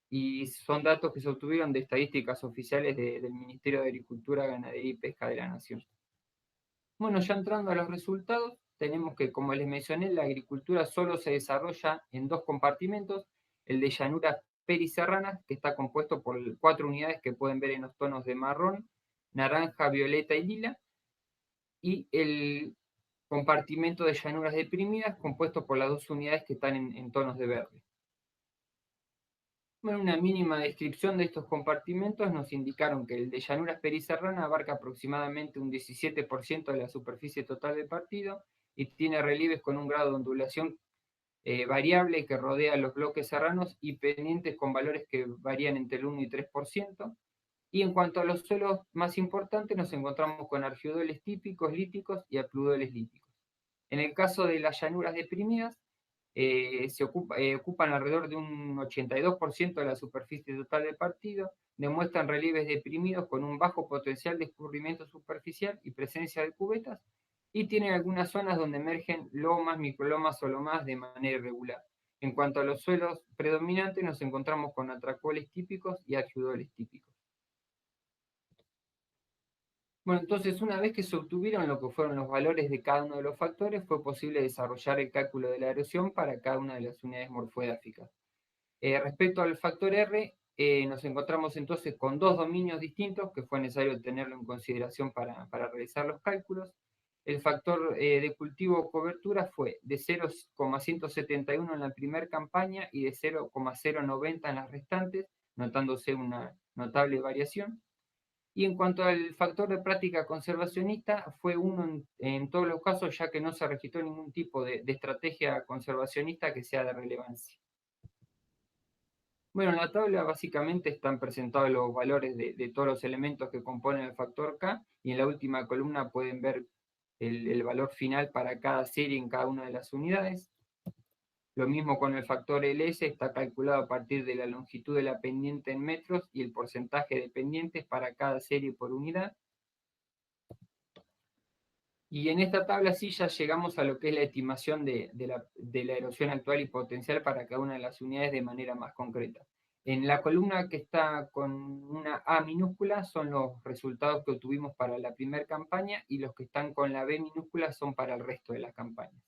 y son datos que se obtuvieron de estadísticas oficiales del Ministerio de Agricultura, Ganadería y Pesca de la Nación. Bueno, ya entrando a los resultados, tenemos que, como les mencioné, la agricultura solo se desarrolla en 2 compartimentos, el de llanuras periserranas, que está compuesto por 4 unidades que pueden ver en los tonos de marrón, naranja, violeta y lila, y el compartimento de llanuras deprimidas, compuesto por las 2 unidades que están en tonos de verde. Bueno, una mínima descripción de estos compartimentos nos indicaron que el de llanuras periserrana abarca aproximadamente un 17% de la superficie total del partido y tiene relieves con un grado de ondulación variable que rodea los bloques serranos y pendientes con valores que varían entre el 1 y 3%. Y en cuanto a los suelos más importantes, nos encontramos con argidoles típicos, líticos y apludoles líticos. En el caso de las llanuras deprimidas, ocupan alrededor de un 82% de la superficie total del partido, demuestran relieves deprimidos con un bajo potencial de escurrimiento superficial y presencia de cubetas, y tienen algunas zonas donde emergen lomas, microlomas o lomas de manera irregular. En cuanto a los suelos predominantes, nos encontramos con atracoles típicos y argidoles típicos. Bueno, entonces una vez que se obtuvieron lo que fueron los valores de cada uno de los factores, fue posible desarrollar el cálculo de la erosión para cada una de las unidades morfoedáficas. Respecto al factor R, nos encontramos entonces con 2 dominios distintos que fue necesario tenerlo en consideración para realizar los cálculos. El factor de cultivo cobertura fue de 0,171 en la primera campaña y de 0,090 en las restantes, notándose una notable variación. Y en cuanto al factor de práctica conservacionista, fue 1 en todos los casos, ya que no se registró ningún tipo de estrategia conservacionista que sea de relevancia. Bueno, en la tabla básicamente están presentados los valores de todos los elementos que componen el factor K, y en la última columna pueden ver el valor final para cada serie en cada una de las unidades. Lo mismo con el factor LS, está calculado a partir de la longitud de la pendiente en metros y el porcentaje de pendientes para cada serie por unidad. Y en esta tabla sí ya llegamos a lo que es la estimación de la erosión actual y potencial para cada una de las unidades de manera más concreta. En la columna que está con una A minúscula son los resultados que obtuvimos para la primera campaña, y los que están con la B minúscula son para el resto de las campañas.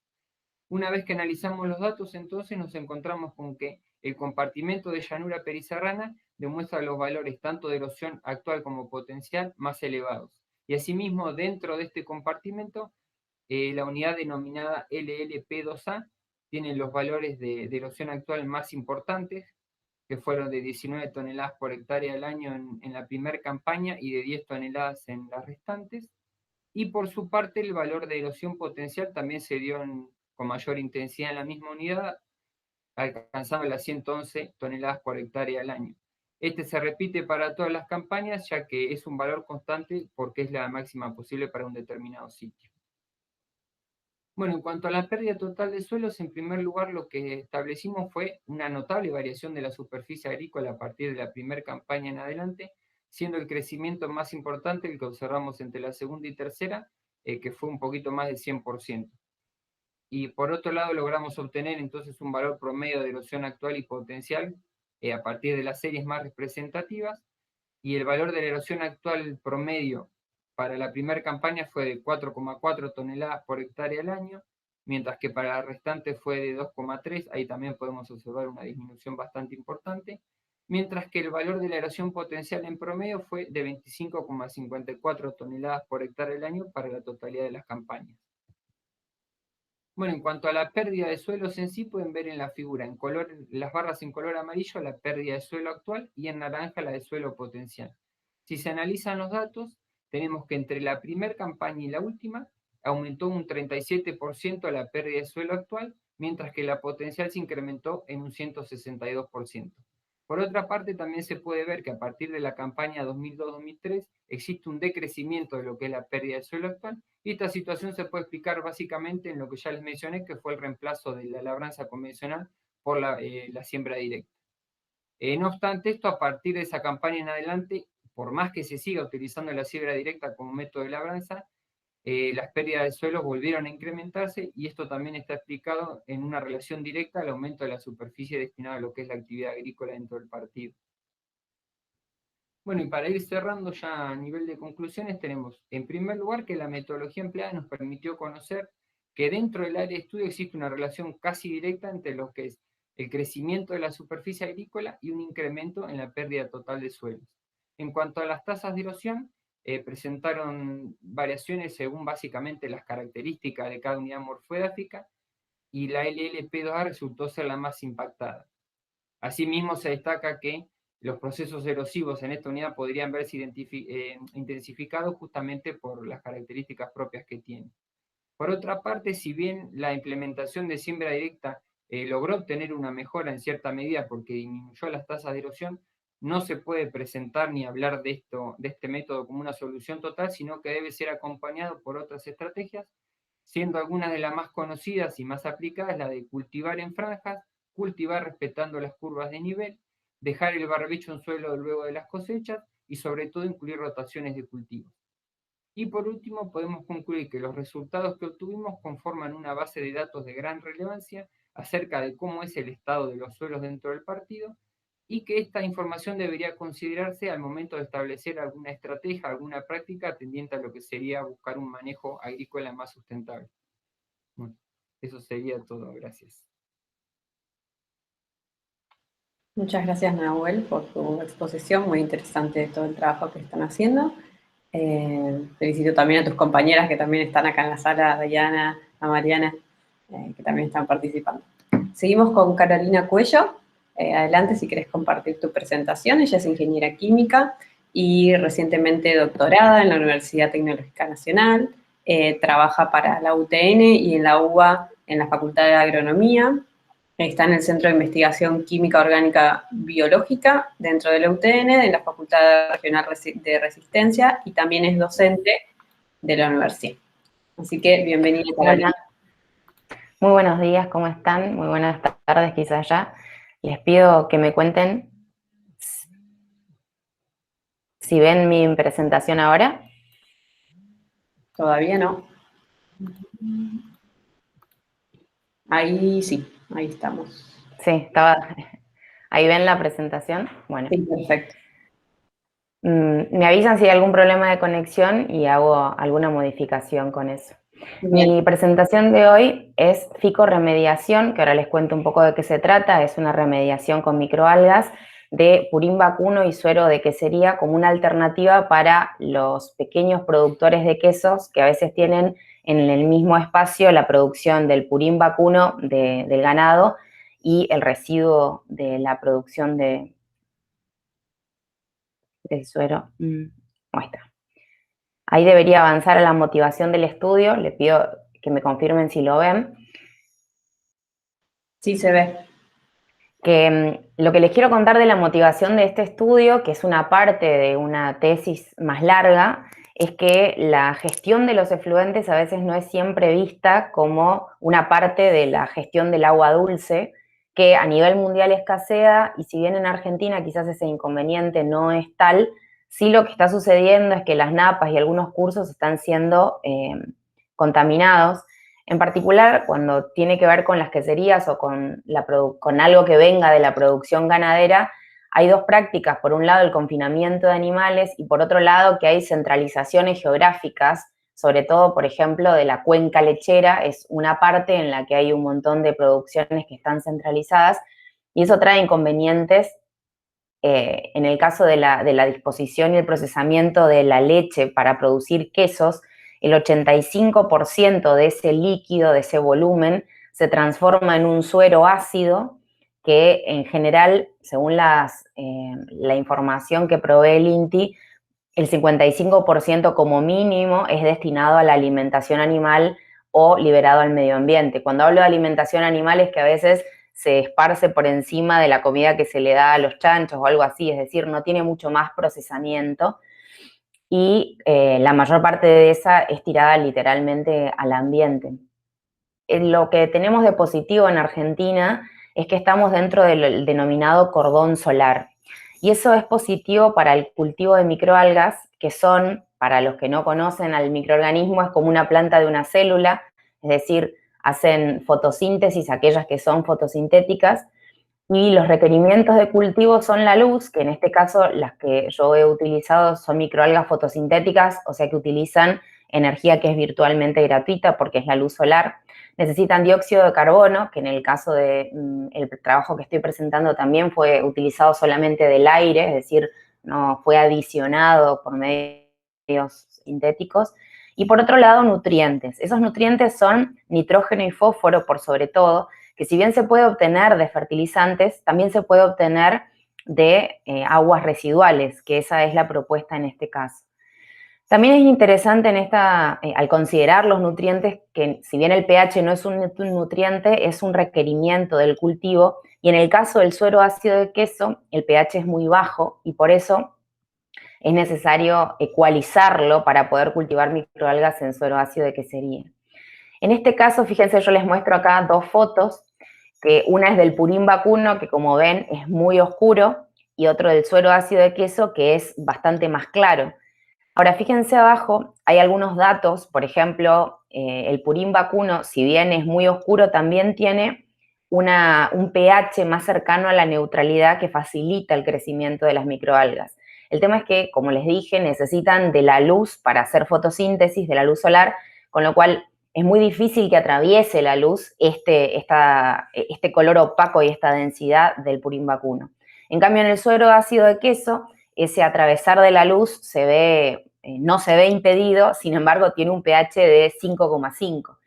Una vez que analizamos los datos, entonces nos encontramos con que el compartimento de llanura periserrana demuestra los valores tanto de erosión actual como potencial más elevados. Y asimismo, dentro de este compartimento, la unidad denominada LLP2A tiene los valores de erosión actual más importantes, que fueron de 19 toneladas por hectárea al año en la primera campaña y de 10 toneladas en las restantes. Y por su parte, el valor de erosión potencial también se dio con mayor intensidad en la misma unidad, alcanzando las 111 toneladas por hectárea al año. Este se repite para todas las campañas, ya que es un valor constante porque es la máxima posible para un determinado sitio. Bueno, en cuanto a la pérdida total de suelos, en primer lugar lo que establecimos fue una notable variación de la superficie agrícola a partir de la primera campaña en adelante, siendo el crecimiento más importante el que observamos entre la segunda y tercera, que fue un poquito más del 100%. y por otro lado logramos obtener entonces un valor promedio de erosión actual y potencial a partir de las series más representativas, y el valor de la erosión actual promedio para la primera campaña fue de 4,4 toneladas por hectárea al año, mientras que para la restante fue de 2,3, ahí también podemos observar una disminución bastante importante, mientras que el valor de la erosión potencial en promedio fue de 25,54 toneladas por hectárea al año para la totalidad de las campañas. Bueno, en cuanto a la pérdida de suelos en sí, pueden ver en la figura, en las barras en color amarillo, la pérdida de suelo actual, y en naranja la de suelo potencial. Si se analizan los datos, tenemos que entre la primera campaña y la última, aumentó un 37% la pérdida de suelo actual, mientras que la potencial se incrementó en un 162%. Por otra parte, también se puede ver que a partir de la campaña 2002-2003 existe un decrecimiento de lo que es la pérdida de suelo actual, y esta situación se puede explicar básicamente en lo que ya les mencioné, que fue el reemplazo de la labranza convencional por la siembra directa. No obstante esto, a partir de esa campaña en adelante, por más que se siga utilizando la siembra directa como método de labranza, las pérdidas de suelo volvieron a incrementarse, y esto también está explicado en una relación directa al aumento de la superficie destinada a lo que es la actividad agrícola dentro del partido. Bueno, y para ir cerrando ya a nivel de conclusiones, tenemos en primer lugar que la metodología empleada nos permitió conocer que dentro del área de estudio existe una relación casi directa entre lo que es el crecimiento de la superficie agrícola y un incremento en la pérdida total de suelos. En cuanto a las tasas de erosión, presentaron variaciones según básicamente las características de cada unidad morfoedáfica, y la LLP2A resultó ser la más impactada. Asimismo, se destaca que los procesos erosivos en esta unidad podrían verse intensificados justamente por las características propias que tiene. Por otra parte, si bien la implementación de siembra directa logró obtener una mejora en cierta medida porque disminuyó las tasas de erosión, no se puede presentar ni hablar de este método como una solución total, sino que debe ser acompañado por otras estrategias, siendo algunas de las más conocidas y más aplicadas la de cultivar en franjas, cultivar respetando las curvas de nivel, dejar el barbecho en suelo luego de las cosechas y sobre todo incluir rotaciones de cultivos. Y por último, podemos concluir que los resultados que obtuvimos conforman una base de datos de gran relevancia acerca de cómo es el estado de los suelos dentro del partido, y que esta información debería considerarse al momento de establecer alguna estrategia, alguna práctica tendiente a lo que sería buscar un manejo agrícola más sustentable. Bueno, eso sería todo. Gracias. Muchas gracias, Nahuel, por tu exposición, muy interesante todo el trabajo que están haciendo. Felicito también a tus compañeras que también están acá en la sala, a Diana, a Mariana, que también están participando. Seguimos con Carolina Cuello. Adelante si querés compartir tu presentación. Ella es ingeniera química y recientemente doctorada en la Universidad Tecnológica Nacional. Trabaja para la UTN y en la UBA en la Facultad de Agronomía. Está en el Centro de Investigación Química Orgánica Biológica dentro de la UTN, en la Facultad Regional de Resistencia, y también es docente de la universidad. Así que bienvenida, Carolina. Muy buenos días, ¿cómo están? Muy buenas tardes quizás ya. Les pido que me cuenten si ven mi presentación ahora. Todavía no. Ahí sí, ahí estamos. Sí, estaba. ¿Ahí ven la presentación? Bueno. Sí, perfecto. Me avisan si hay algún problema de conexión y hago alguna modificación con eso. Bien. Mi presentación de hoy es ficorremediación, que ahora les cuento un poco de qué se trata. Es una remediación con microalgas de purín vacuno y suero de quesería como una alternativa para los pequeños productores de quesos que a veces tienen en el mismo espacio la producción del purín vacuno del ganado y el residuo de la producción del suero. Ahí está. Ahí debería avanzar a la motivación del estudio. Le pido que me confirmen si lo ven. Sí, se ve. Que lo que les quiero contar de la motivación de este estudio, que es una parte de una tesis más larga, es que la gestión de los efluentes a veces no es siempre vista como una parte de la gestión del agua dulce, que a nivel mundial escasea, y si bien en Argentina quizás ese inconveniente no es tal, sí lo que está sucediendo es que las napas y algunos cursos están siendo contaminados. En particular, cuando tiene que ver con las queserías o con algo que venga de la producción ganadera, hay dos prácticas. Por un lado, el confinamiento de animales y por otro lado, que hay centralizaciones geográficas, sobre todo, por ejemplo, de la cuenca lechera, es una parte en la que hay un montón de producciones que están centralizadas y eso trae inconvenientes. En el caso de la disposición y el procesamiento de la leche para producir quesos, el 85% de ese líquido, de ese volumen, se transforma en un suero ácido que en general, según la información que provee el INTI, el 55% como mínimo es destinado a la alimentación animal o liberado al medio ambiente. Cuando hablo de alimentación animal es que a veces se esparce por encima de la comida que se le da a los chanchos o algo así, es decir, no tiene mucho más procesamiento y la mayor parte de esa es tirada literalmente al ambiente. Lo que tenemos de positivo en Argentina es que estamos dentro del denominado cordón solar. Y eso es positivo para el cultivo de microalgas, que son, para los que no conocen al microorganismo, es como una planta de una célula, es decir, hacen fotosíntesis, aquellas que son fotosintéticas, y los requerimientos de cultivo son la luz, que en este caso las que yo he utilizado son microalgas fotosintéticas, o sea que utilizan energía que es virtualmente gratuita porque es la luz solar. Necesitan dióxido de carbono, que en el caso del trabajo que estoy presentando también fue utilizado solamente del aire, es decir, no fue adicionado por medios sintéticos. Y por otro lado, nutrientes. Esos nutrientes son nitrógeno y fósforo por sobre todo, que si bien se puede obtener de fertilizantes, también se puede obtener de aguas residuales, que esa es la propuesta en este caso. También es interesante al considerar los nutrientes, que si bien el pH no es un nutriente, es un requerimiento del cultivo, y en el caso del suero ácido de queso, el pH es muy bajo, y por eso es necesario ecualizarlo para poder cultivar microalgas en suero ácido de quesería. En este caso, fíjense, yo les muestro acá dos fotos, que una es del purín vacuno, que como ven es muy oscuro, y otro del suero ácido de queso, que es bastante más claro. Ahora, fíjense abajo, hay algunos datos, por ejemplo, el purín vacuno, si bien es muy oscuro, también tiene un pH más cercano a la neutralidad que facilita el crecimiento de las microalgas. El tema es que, como les dije, necesitan de la luz para hacer fotosíntesis, de la luz solar, con lo cual es muy difícil que atraviese la luz este color opaco y esta densidad del purín vacuno. En cambio, en el suero ácido de queso, ese atravesar de la luz no se ve impedido, sin embargo, tiene un pH de 5,5.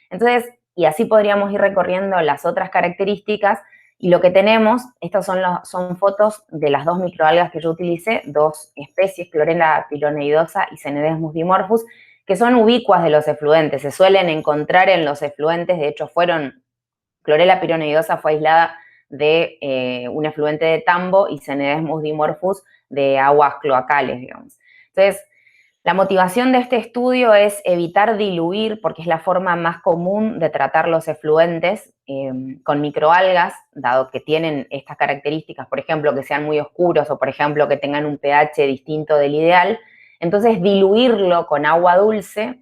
Entonces, y así podríamos ir recorriendo las otras características, y lo que tenemos, estas son fotos de las dos microalgas que yo utilicé, dos especies, Chlorella pyronoidosa y Cnidus dimorphus, que son ubicuas de los efluentes, se suelen encontrar en los efluentes, de hecho Chlorella pyronoidosa fue aislada de un efluente de tambo y Cnidus dimorphus de aguas cloacales, digamos. Entonces, la motivación de este estudio es evitar diluir, porque es la forma más común de tratar los efluentes con microalgas, dado que tienen estas características, por ejemplo, que sean muy oscuros o, por ejemplo, que tengan un pH distinto del ideal. Entonces, diluirlo con agua dulce,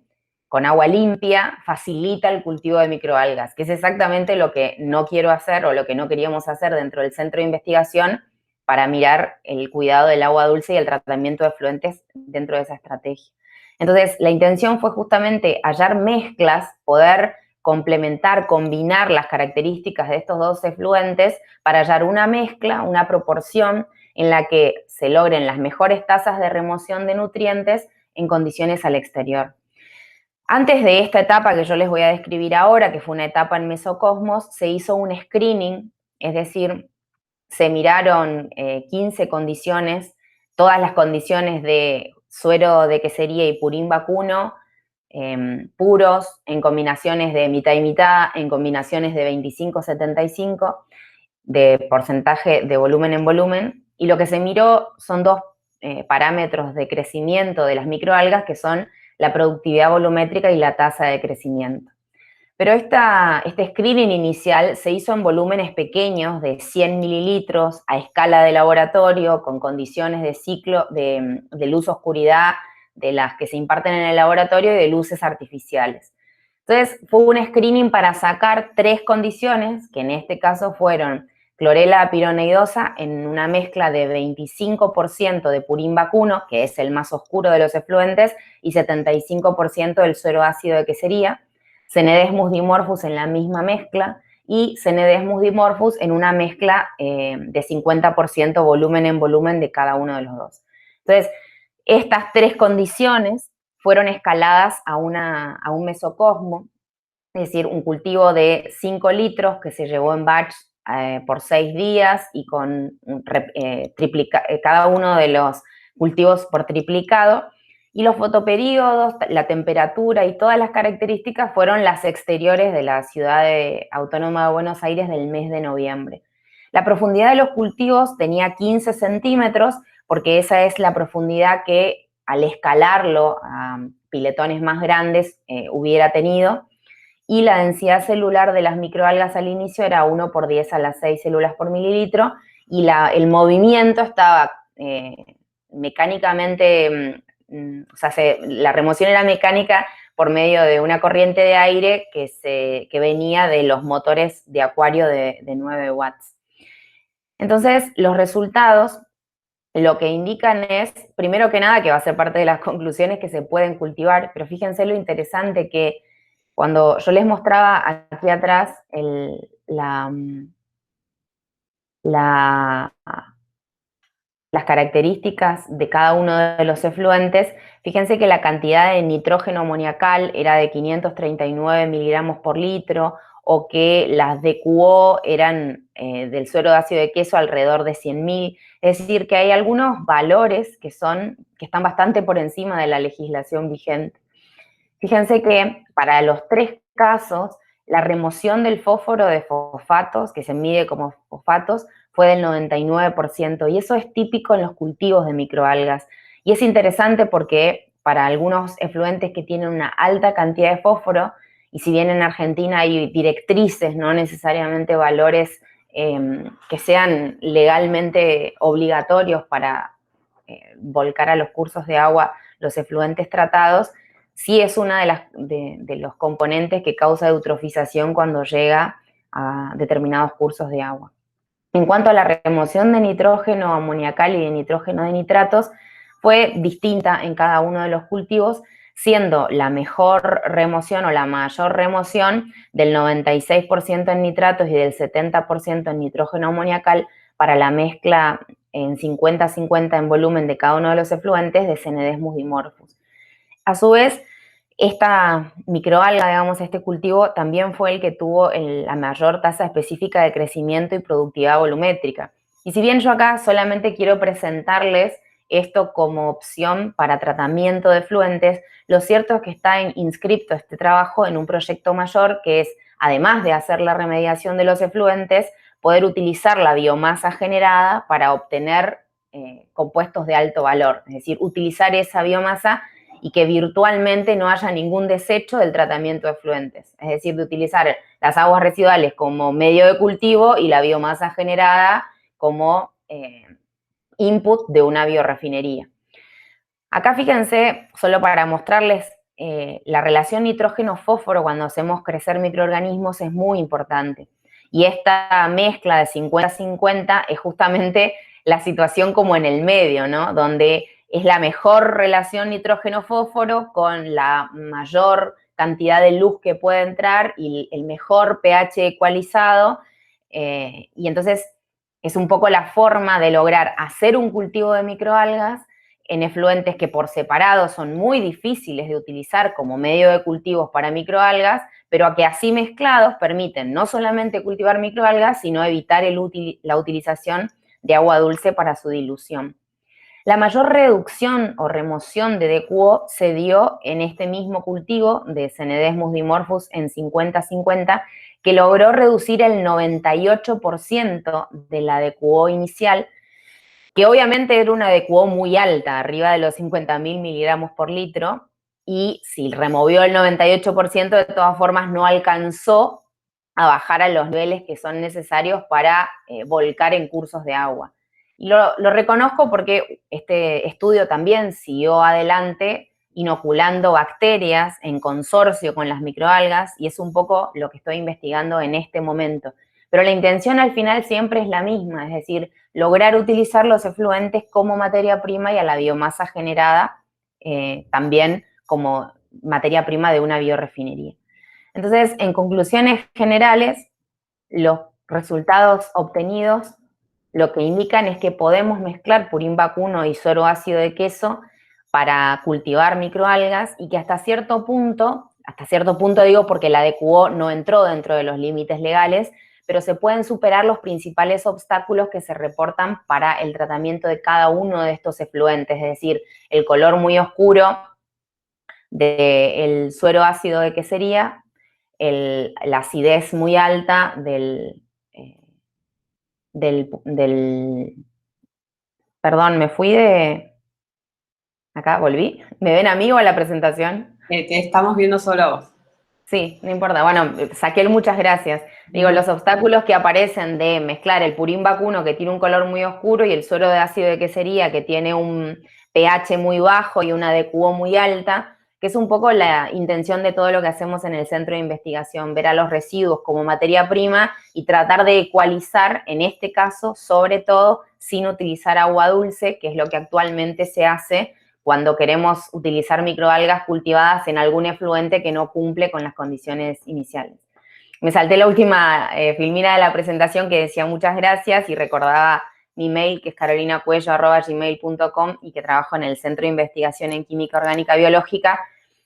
con agua limpia, facilita el cultivo de microalgas, que es exactamente lo que no quiero hacer o lo que no queríamos hacer dentro del centro de investigación para mirar el cuidado del agua dulce y el tratamiento de efluentes dentro de esa estrategia. Entonces, la intención fue justamente hallar mezclas, poder complementar, combinar las características de estos dos efluentes para hallar una mezcla, una proporción en la que se logren las mejores tasas de remoción de nutrientes en condiciones al exterior. Antes de esta etapa que yo les voy a describir ahora, que fue una etapa en Mesocosmos, se hizo un screening, es decir, se miraron 15 condiciones, todas las condiciones de suero de quesería y purín vacuno, puros, en combinaciones de mitad y mitad, en combinaciones de 25-75, de porcentaje de volumen en volumen, y lo que se miró son dos parámetros de crecimiento de las microalgas, que son la productividad volumétrica y la tasa de crecimiento. Pero este screening inicial se hizo en volúmenes pequeños de 100 mililitros a escala de laboratorio, con condiciones de ciclo de luz-oscuridad de las que se imparten en el laboratorio y de luces artificiales. Entonces, fue un screening para sacar 3 condiciones, que en este caso fueron clorela pironeidosa en una mezcla de 25% de purín vacuno, que es el más oscuro de los efluentes, y 75% del suero ácido de quesería, Cnidesmus dimorphus en la misma mezcla, y Cnidesmus dimorphus en una mezcla de 50% volumen en volumen de cada uno de los dos. Entonces, estas 3 condiciones fueron escaladas a un mesocosmo, es decir, un cultivo de 5 litros que se llevó en batch por 6 días y con cada uno de los cultivos por triplicado. Y los fotoperíodos, la temperatura y todas las características fueron las exteriores de la ciudad autónoma de Buenos Aires del mes de noviembre. La profundidad de los cultivos tenía 15 centímetros, porque esa es la profundidad que al escalarlo a piletones más grandes hubiera tenido, y la densidad celular de las microalgas al inicio era 1 por 10 a las 6 células por mililitro, y el movimiento estaba mecánicamente, o sea, la remoción era mecánica por medio de una corriente de aire que venía de los motores de acuario de 9 watts. Entonces, los resultados lo que indican es, primero que nada, que va a ser parte de las conclusiones, que se pueden cultivar, pero fíjense lo interesante que cuando yo les mostraba aquí atrás las características de cada uno de los efluentes, fíjense que la cantidad de nitrógeno amoniacal era de 539 miligramos por litro, o que las DQO eran del suero de ácido de queso alrededor de 100.000. Es decir, que hay algunos valores que están bastante por encima de la legislación vigente. Fíjense que para los 3 casos, la remoción del fósforo de fosfatos, que se mide como fosfatos, fue del 99%, y eso es típico en los cultivos de microalgas. Y es interesante porque para algunos efluentes que tienen una alta cantidad de fósforo, y si bien en Argentina hay directrices, no necesariamente valores que sean legalmente obligatorios para volcar a los cursos de agua los efluentes tratados, sí es una de los componentes que causa eutrofización cuando llega a determinados cursos de agua. En cuanto a la remoción de nitrógeno amoniacal y de nitrógeno de nitratos, fue distinta en cada uno de los cultivos, siendo la mejor remoción o la mayor remoción del 96% en nitratos y del 70% en nitrógeno amoniacal para la mezcla en 50-50 en volumen de cada uno de los efluentes de Cnidesmus dimorphus. A su vez, esta microalga, digamos, este cultivo, también fue el que tuvo la mayor tasa específica de crecimiento y productividad volumétrica. Y si bien yo acá solamente quiero presentarles esto como opción para tratamiento de efluentes, lo cierto es que está inscripto este trabajo en un proyecto mayor que es, además de hacer la remediación de los efluentes, poder utilizar la biomasa generada para obtener compuestos de alto valor, es decir, utilizar esa biomasa y que virtualmente no haya ningún desecho del tratamiento de efluentes, es decir, de utilizar las aguas residuales como medio de cultivo y la biomasa generada como input de una biorefinería. Acá fíjense, solo para mostrarles, la relación nitrógeno-fósforo cuando hacemos crecer microorganismos es muy importante. Y esta mezcla de 50-50 es justamente la situación como en el medio, ¿no? Donde es la mejor relación nitrógeno-fósforo con la mayor cantidad de luz que puede entrar y el mejor pH ecualizado. Y entonces es un poco la forma de lograr hacer un cultivo de microalgas en efluentes que por separado son muy difíciles de utilizar como medio de cultivos para microalgas, pero que así mezclados permiten no solamente cultivar microalgas, sino evitar la utilización de agua dulce para su dilución. La mayor reducción o remoción de DQO se dio en este mismo cultivo de Cnidesmus dimorphus en 50-50, que logró reducir el 98% de la DQO inicial, que obviamente era una DQO muy alta, arriba de los 50.000 miligramos por litro, y si removió el 98%, de todas formas no alcanzó a bajar a los niveles que son necesarios para volcar en cursos de agua. Y lo reconozco porque este estudio también siguió adelante inoculando bacterias en consorcio con las microalgas, y es un poco lo que estoy investigando en este momento. Pero la intención al final siempre es la misma, es decir, lograr utilizar los efluentes como materia prima y a la biomasa generada también como materia prima de una biorefinería. Entonces, en conclusiones generales, los resultados obtenidos lo que indican es que podemos mezclar purín vacuno y suero ácido de queso para cultivar microalgas y que hasta cierto punto digo porque la DQO no entró dentro de los límites legales, pero se pueden superar los principales obstáculos que se reportan para el tratamiento de cada uno de estos efluentes, es decir, el color muy oscuro del suero ácido de quesería, la acidez muy alta perdón, me fui de... Acá, volví. ¿Me ven a mí o a la presentación? Te estamos viendo solo a vos. Sí, no importa. Bueno, saqué el muchas gracias. Digo, los obstáculos que aparecen de mezclar el purín vacuno, que tiene un color muy oscuro, y el suero de ácido de quesería, que tiene un pH muy bajo y una DQO muy alta, que es un poco la intención de todo lo que hacemos en el centro de investigación, ver a los residuos como materia prima y tratar de ecualizar, en este caso, sobre todo, sin utilizar agua dulce, que es lo que actualmente se hace cuando queremos utilizar microalgas cultivadas en algún efluente que no cumple con las condiciones iniciales. Me salté la última filmina de la presentación que decía muchas gracias y recordaba mi mail, que es carolinacuello@gmail.com, y que trabajo en el Centro de Investigación en Química Orgánica Biológica,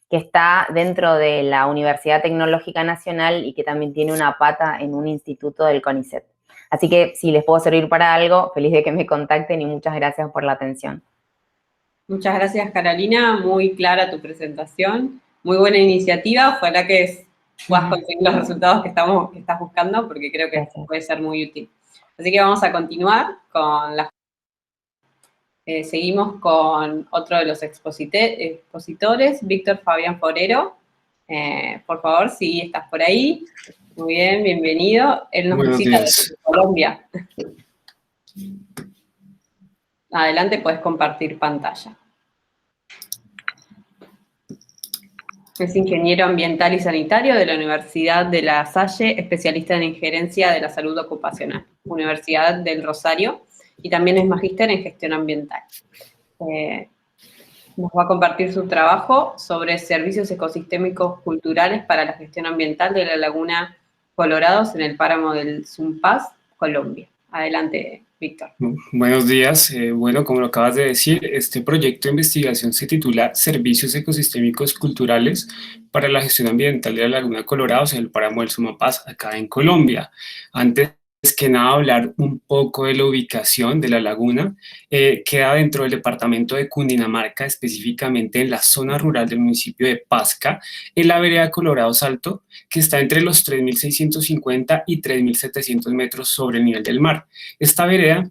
que está dentro de la Universidad Tecnológica Nacional y que también tiene una pata en un instituto del CONICET. Así que si les puedo servir para algo, feliz de que me contacten y muchas gracias por la atención. Muchas gracias, Carolina. Muy clara tu presentación. Muy buena iniciativa. Ojalá que puedas conseguir los resultados que estás buscando, porque creo que puede ser muy útil. Así que vamos a continuar con las... seguimos con otro de los expositores, Víctor Fabián Forero. Por favor, si estás por ahí. Muy bien, bienvenido. Él nos visita desde Colombia. Adelante, puedes compartir pantalla. Es ingeniero ambiental y sanitario de la Universidad de La Salle, especialista en injerencia de la salud ocupacional, Universidad del Rosario, y también es magíster en gestión ambiental. Nos va a compartir su trabajo sobre servicios ecosistémicos culturales para la gestión ambiental de la Laguna Colorados en el páramo del Zumpás, Colombia. Adelante, Víctor. Buenos días. Bueno, como lo acabas de decir, este proyecto de investigación se titula Servicios Ecosistémicos Culturales para la Gestión Ambiental de la Laguna Colorados en el páramo del Sumapaz, acá en Colombia. Antes que nada, hablar un poco de la ubicación de la laguna. Queda dentro del departamento de Cundinamarca, específicamente en la zona rural del municipio de Pasca, en la vereda Colorado Salto, que está entre los 3.650 y 3.700 metros sobre el nivel del mar. Esta vereda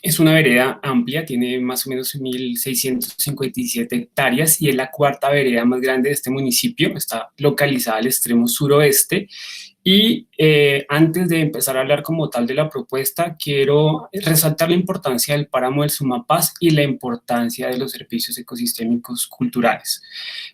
es una vereda amplia, tiene más o menos 1.657 hectáreas y es la cuarta vereda más grande de este municipio. Está localizada al extremo suroeste. Y antes de empezar a hablar como tal de la propuesta, quiero resaltar la importancia del páramo del Sumapaz y la importancia de los servicios ecosistémicos culturales.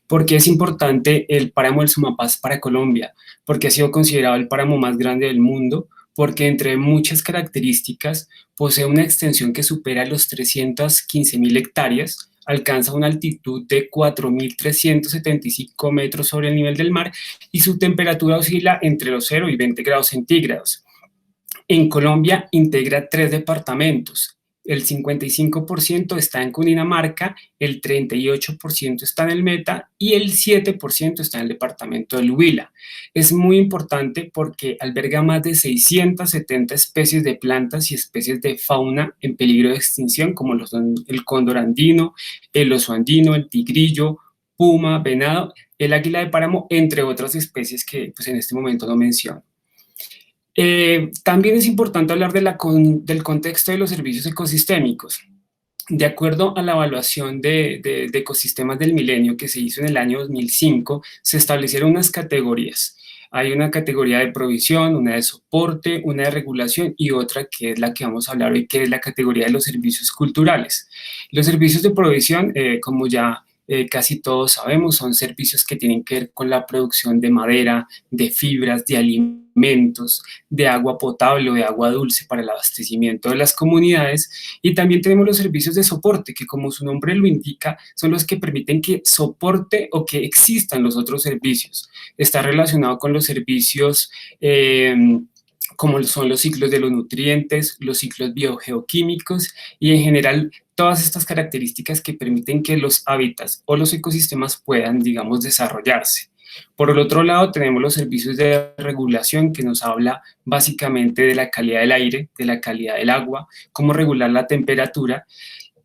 ¿Por qué es importante el páramo del Sumapaz para Colombia? Porque ha sido considerado el páramo más grande del mundo, porque entre muchas características posee una extensión que supera los 315.000 hectáreas, alcanza una altitud de 4.375 metros sobre el nivel del mar y su temperatura oscila entre los 0 y 20 grados centígrados. En Colombia integra 3 departamentos. El 55% está en Cundinamarca, el 38% está en el Meta y el 7% está en el departamento del Huila. Es muy importante porque alberga más de 670 especies de plantas y especies de fauna en peligro de extinción, como los son el cóndor andino, el oso andino, el tigrillo, puma, venado, el águila de páramo, entre otras especies que pues, en este momento no menciono. También es importante hablar del contexto de los servicios ecosistémicos. De acuerdo a la evaluación de ecosistemas del milenio que se hizo en el año 2005, se establecieron unas categorías. Hay una categoría de provisión, una de soporte, una de regulación y otra que es la que vamos a hablar hoy, que es la categoría de los servicios culturales. Los servicios de provisión, como ya casi todos sabemos, son servicios que tienen que ver con la producción de madera, de fibras, de alimentos, de agua potable o de agua dulce para el abastecimiento de las comunidades. Y también tenemos los servicios de soporte, que como su nombre lo indica, son los que permiten que soporte o que existan los otros servicios. Está relacionado con los servicios como son los ciclos de los nutrientes, los ciclos biogeoquímicos y en general todas estas características que permiten que los hábitats o los ecosistemas puedan, digamos, desarrollarse. Por el otro lado, tenemos los servicios de regulación que nos habla básicamente de la calidad del aire, de la calidad del agua, cómo regular la temperatura,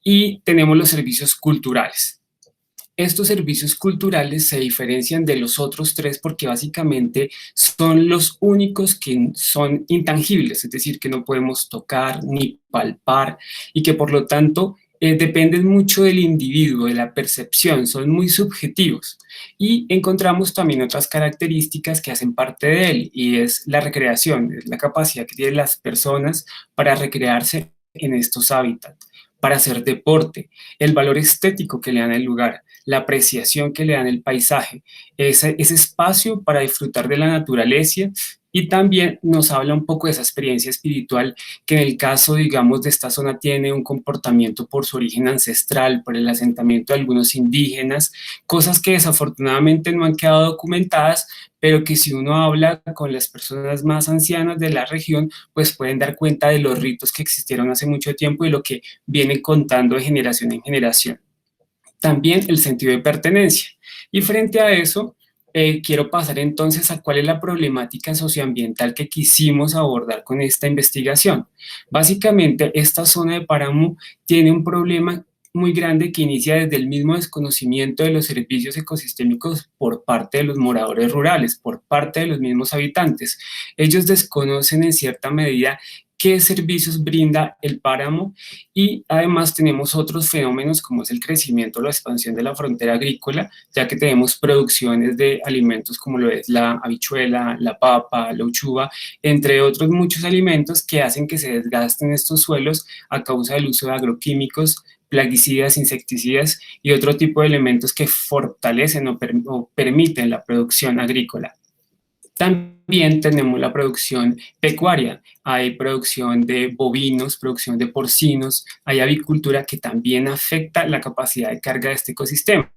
y tenemos los servicios culturales. Estos servicios culturales se diferencian de los otros tres porque básicamente son los únicos que son intangibles, es decir, que no podemos tocar ni palpar y que por lo tanto dependen mucho del individuo, de la percepción, son muy subjetivos. Y encontramos también otras características que hacen parte de él y es la recreación, es la capacidad que tienen las personas para recrearse en estos hábitats, para hacer deporte, el valor estético que le dan al lugar, la apreciación que le dan el paisaje, ese espacio para disfrutar de la naturaleza y también nos habla un poco de esa experiencia espiritual que en el caso, digamos, de esta zona tiene un comportamiento por su origen ancestral, por el asentamiento de algunos indígenas, cosas que desafortunadamente no han quedado documentadas, pero que si uno habla con las personas más ancianas de la región, pues pueden dar cuenta de los ritos que existieron hace mucho tiempo y lo que vienen contando de generación en generación. También el sentido de pertenencia. Y frente a eso, quiero pasar entonces a cuál es la problemática socioambiental que quisimos abordar con esta investigación. Básicamente, esta zona de páramo tiene un problema muy grande que inicia desde el mismo desconocimiento de los servicios ecosistémicos por parte de los moradores rurales, por parte de los mismos habitantes. Ellos desconocen en cierta medida qué servicios brinda el páramo y además tenemos otros fenómenos como es el crecimiento o la expansión de la frontera agrícola, ya que tenemos producciones de alimentos como lo es la habichuela, la papa, la uchuva, entre otros muchos alimentos que hacen que se desgasten estos suelos a causa del uso de agroquímicos, plaguicidas, insecticidas y otro tipo de elementos que fortalecen o permiten la producción agrícola. También tenemos la producción pecuaria, hay producción de bovinos, producción de porcinos, hay avicultura que también afecta la capacidad de carga de este ecosistema.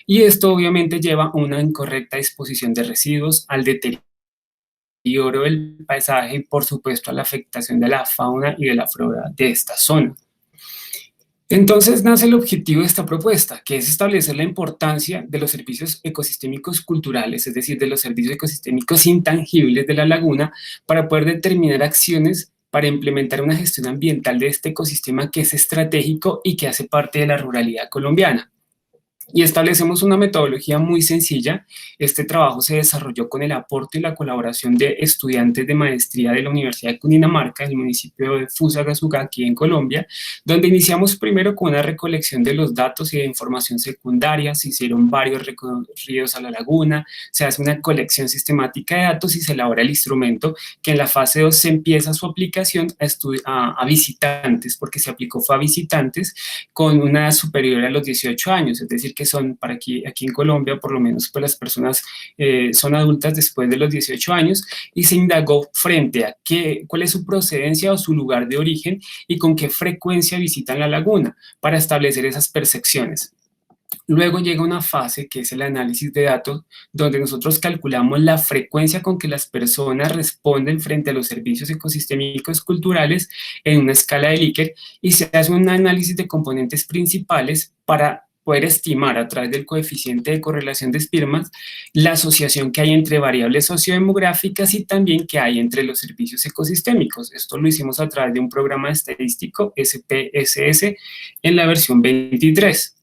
Y esto obviamente lleva a una incorrecta disposición de residuos, al deterioro del paisaje y por supuesto a la afectación de la fauna y de la flora de esta zona. Entonces nace el objetivo de esta propuesta, que es establecer la importancia de los servicios ecosistémicos culturales, es decir, de los servicios ecosistémicos intangibles de la laguna, para poder determinar acciones para implementar una gestión ambiental de este ecosistema que es estratégico y que hace parte de la ruralidad colombiana. Y establecemos una metodología muy sencilla. Este trabajo se desarrolló con el aporte y la colaboración de estudiantes de maestría de la Universidad de Cundinamarca, en el municipio de Fusagasugá, aquí en Colombia, donde iniciamos primero con una recolección de los datos y de información secundaria. Se hicieron varios recorridos a la laguna, se hace una colección sistemática de datos y se elabora el instrumento que en la fase 2 se empieza su aplicación a visitantes, porque se aplicó fue a visitantes con una edad superior a los 18 años, es decir, que son para aquí en Colombia, por lo menos pues las personas son adultas después de los 18 años, y se indagó frente a cuál es su procedencia o su lugar de origen y con qué frecuencia visitan la laguna para establecer esas percepciones. Luego llega una fase que es el análisis de datos, donde nosotros calculamos la frecuencia con que las personas responden frente a los servicios ecosistémicos culturales en una escala de Likert y se hace un análisis de componentes principales para poder estimar a través del coeficiente de correlación de Spearman la asociación que hay entre variables sociodemográficas y también que hay entre los servicios ecosistémicos. Esto lo hicimos a través de un programa estadístico SPSS en la versión 23.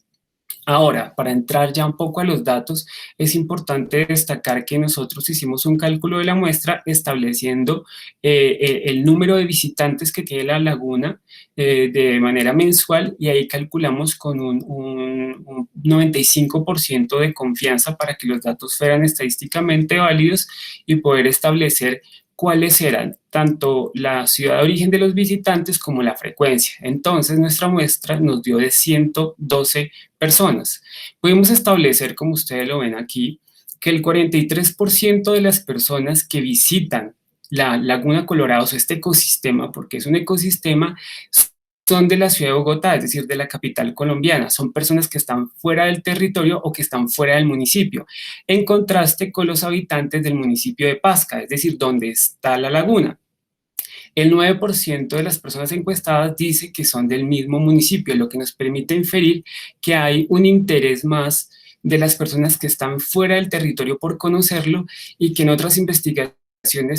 Ahora, para entrar ya un poco a los datos, es importante destacar que nosotros hicimos un cálculo de la muestra estableciendo el número de visitantes que tiene la laguna de manera mensual y ahí calculamos con un 95% de confianza para que los datos fueran estadísticamente válidos y poder establecer cuáles eran tanto la ciudad de origen de los visitantes como la frecuencia. Entonces, nuestra muestra nos dio de 112 personas. Pudimos establecer, como ustedes lo ven aquí, que el 43% de las personas que visitan la Laguna Colorado, o sea, este ecosistema, porque es un ecosistema, son de la ciudad de Bogotá, es decir, de la capital colombiana. Son personas que están fuera del territorio o que están fuera del municipio, en contraste con los habitantes del municipio de Pasca, es decir, donde está la laguna. El 9% de las personas encuestadas dice que son del mismo municipio, lo que nos permite inferir que hay un interés más de las personas que están fuera del territorio por conocerlo, y que en otras investigaciones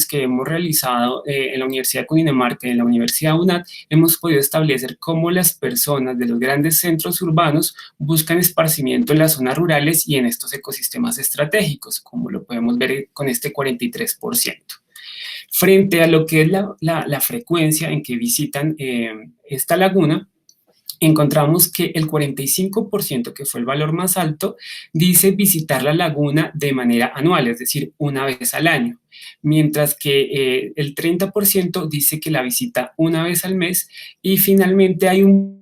que hemos realizado en la Universidad de Cundinamarca y en la Universidad UNAD, hemos podido establecer cómo las personas de los grandes centros urbanos buscan esparcimiento en las zonas rurales y en estos ecosistemas estratégicos, como lo podemos ver con este 43%. Frente a lo que es la frecuencia en que visitan esta laguna, encontramos que el 45%, que fue el valor más alto, dice visitar la laguna de manera anual, es decir, una vez al año, mientras que el 30% dice que la visita una vez al mes, y finalmente hay un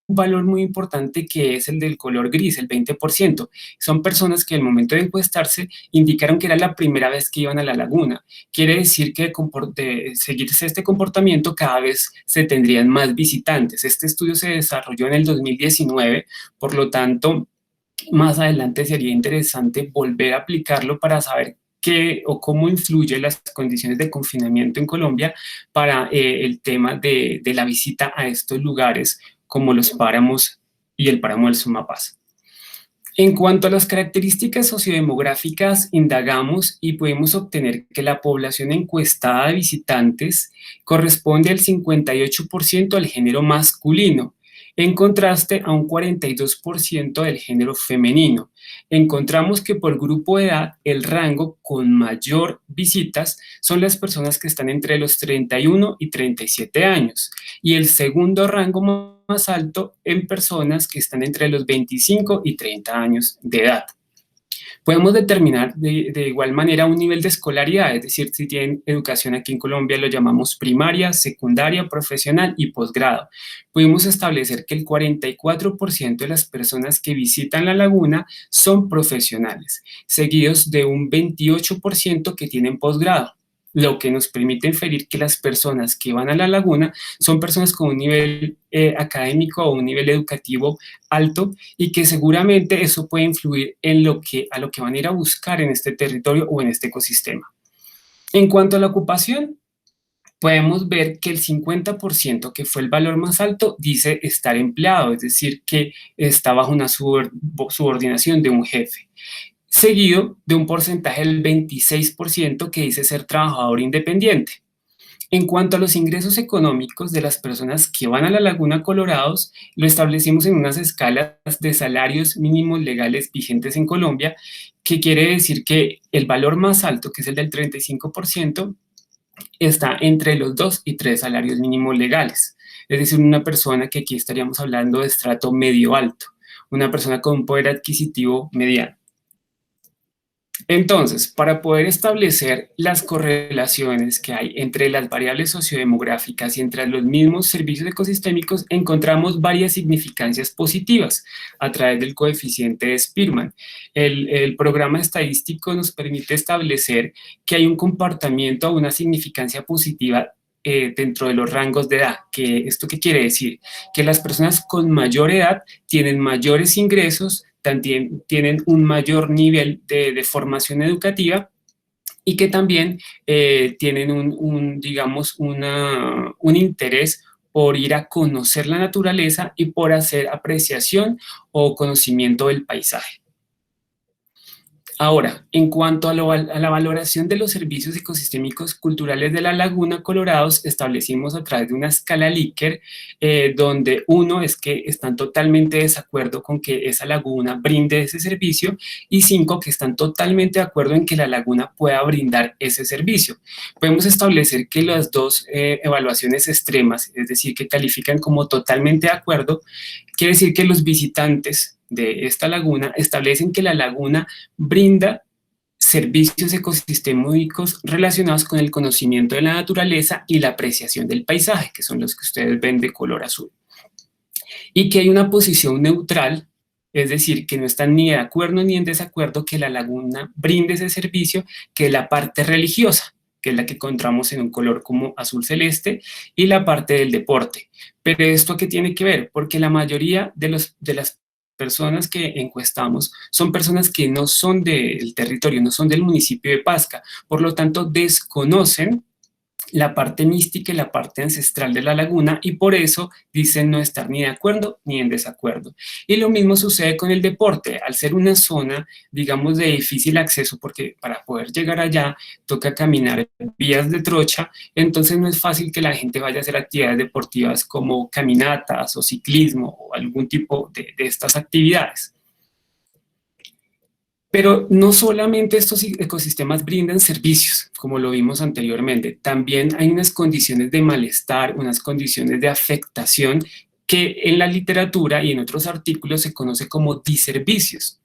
valor muy importante que es el del color gris, el 20%. Son personas que al momento de encuestarse indicaron que era la primera vez que iban a la laguna. Quiere decir que de seguirse este comportamiento cada vez se tendrían más visitantes. Este estudio se desarrolló en el 2019, por lo tanto, más adelante sería interesante volver a aplicarlo para saber qué o cómo influyen las condiciones de confinamiento en Colombia para el tema de la visita a estos lugares, como los páramos y el páramo del Sumapaz. En cuanto a las características sociodemográficas, indagamos y pudimos obtener que la población encuestada de visitantes corresponde al 58% del género masculino, en contraste a un 42% del género femenino. Encontramos que por grupo de edad, el rango con mayor visitas son las personas que están entre los 31 y 37 años, y el segundo rango más alto en personas que están entre los 25 y 30 años de edad. Podemos determinar de igual manera un nivel de escolaridad, es decir, si tienen educación. Aquí en Colombia lo llamamos primaria, secundaria, profesional y posgrado. Pudimos establecer que el 44% de las personas que visitan la laguna son profesionales, seguidos de un 28% que tienen posgrado, lo que nos permite inferir que las personas que van a la laguna son personas con un nivel académico o un nivel educativo alto, y que seguramente eso puede influir en a lo que van a ir a buscar en este territorio o en este ecosistema. En cuanto a la ocupación, podemos ver que el 50%, que fue el valor más alto, dice estar empleado, es decir, que está bajo una subordinación de un jefe, seguido de un porcentaje del 26% que dice ser trabajador independiente. En cuanto a los ingresos económicos de las personas que van a la Laguna Colorados, lo establecimos en unas escalas de salarios mínimos legales vigentes en Colombia, que quiere decir que el valor más alto, que es el del 35%, está entre los 2 y 3 salarios mínimos legales. Es decir, una persona que aquí estaríamos hablando de estrato medio alto, una persona con un poder adquisitivo mediano. Entonces, para poder establecer las correlaciones que hay entre las variables sociodemográficas y entre los mismos servicios ecosistémicos, encontramos varias significancias positivas a través del coeficiente de Spearman. El programa estadístico nos permite establecer que hay un comportamiento o una significancia positiva dentro de los rangos de edad. ¿Esto qué quiere decir? Que las personas con mayor edad tienen mayores ingresos, también tienen un mayor nivel de formación educativa, y que también tienen digamos, un interés por ir a conocer la naturaleza y por hacer apreciación o conocimiento del paisaje. Ahora, en cuanto a la valoración de los servicios ecosistémicos culturales de la Laguna Colorados, establecimos a través de una escala Likert, donde 1 es que están totalmente de desacuerdo con que esa laguna brinde ese servicio, y 5 que están totalmente de acuerdo en que la laguna pueda brindar ese servicio. Podemos establecer que las dos evaluaciones extremas, es decir, que califican como totalmente de acuerdo, quiere decir que los visitantes de esta laguna establecen que la laguna brinda servicios ecosistémicos relacionados con el conocimiento de la naturaleza y la apreciación del paisaje, que son los que ustedes ven de color azul. Y que hay una posición neutral, es decir, que no están ni de acuerdo ni en desacuerdo que la laguna brinde ese servicio, que es la parte religiosa, que es la que encontramos en un color como azul celeste, y la parte del deporte. Pero ¿esto qué tiene que ver? Porque la mayoría de las personas que encuestamos son personas que no son del territorio, no son del municipio de Pasca, por lo tanto desconocen la parte mística y la parte ancestral de la laguna, y por eso dicen no estar ni de acuerdo ni en desacuerdo. Y lo mismo sucede con el deporte, al ser una zona, digamos, de difícil acceso, porque para poder llegar allá toca caminar vías de trocha, entonces no es fácil que la gente vaya a hacer actividades deportivas como caminatas o ciclismo o algún tipo de estas actividades. Pero no solamente estos ecosistemas brindan servicios, como lo vimos anteriormente, también hay unas condiciones de malestar, unas condiciones de afectación que en la literatura y en otros artículos se conoce como diservicios.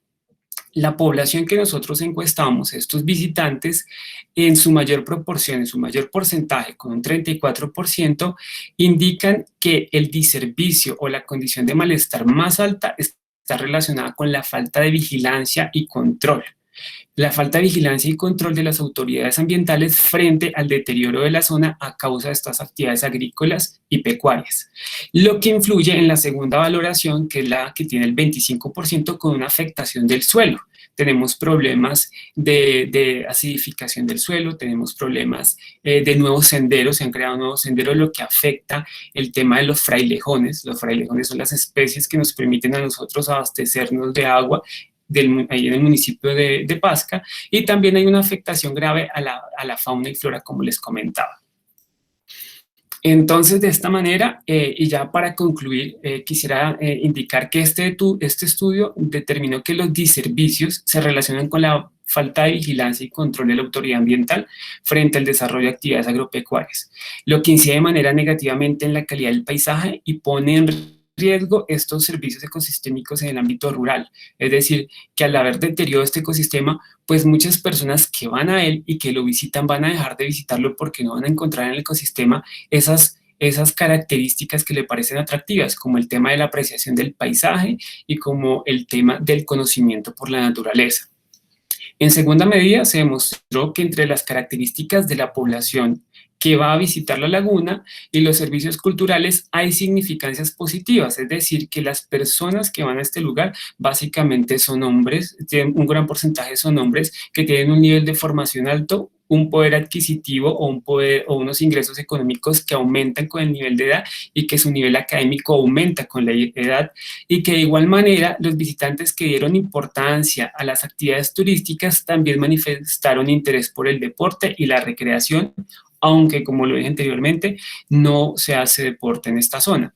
La población que nosotros encuestamos, estos visitantes, en su mayor proporción, en su mayor porcentaje, con un 34%, indican que el diservicio o la condición de malestar más alta está relacionada con la falta de vigilancia y control. La falta de vigilancia y control de las autoridades ambientales frente al deterioro de la zona a causa de estas actividades agrícolas y pecuarias. Lo que influye en la segunda valoración, que es la que tiene el 25% con una afectación del suelo. Tenemos problemas de acidificación del suelo, tenemos problemas de nuevos senderos, se han creado nuevos senderos, lo que afecta el tema de los frailejones. Los frailejones son las especies que nos permiten a nosotros abastecernos de agua ahí en el municipio de Pasca, y también hay una afectación grave a la fauna y flora, como les comentaba. Entonces, de esta manera, y ya para concluir, quisiera indicar que este estudio determinó que los diservicios se relacionan con la falta de vigilancia y control de la autoridad ambiental frente al desarrollo de actividades agropecuarias, lo que incide de manera negativamente en la calidad del paisaje y pone en riesgo estos servicios ecosistémicos en el ámbito rural. Es decir, que al haber deterioro de este ecosistema, pues muchas personas que van a él y que lo visitan van a dejar de visitarlo porque no van a encontrar en el ecosistema esas características que le parecen atractivas, como el tema de la apreciación del paisaje y como el tema del conocimiento por la naturaleza. En segunda medida, se demostró que entre las características de la población que va a visitar la laguna y los servicios culturales hay significancias positivas, es decir, que las personas que van a este lugar básicamente son hombres, un gran porcentaje son hombres que tienen un nivel de formación alto, un poder adquisitivo o unos ingresos económicos que aumentan con el nivel de edad y que su nivel académico aumenta con la edad, y que de igual manera los visitantes que dieron importancia a las actividades turísticas también manifestaron interés por el deporte y la recreación, aunque, como lo dije anteriormente, no se hace deporte en esta zona.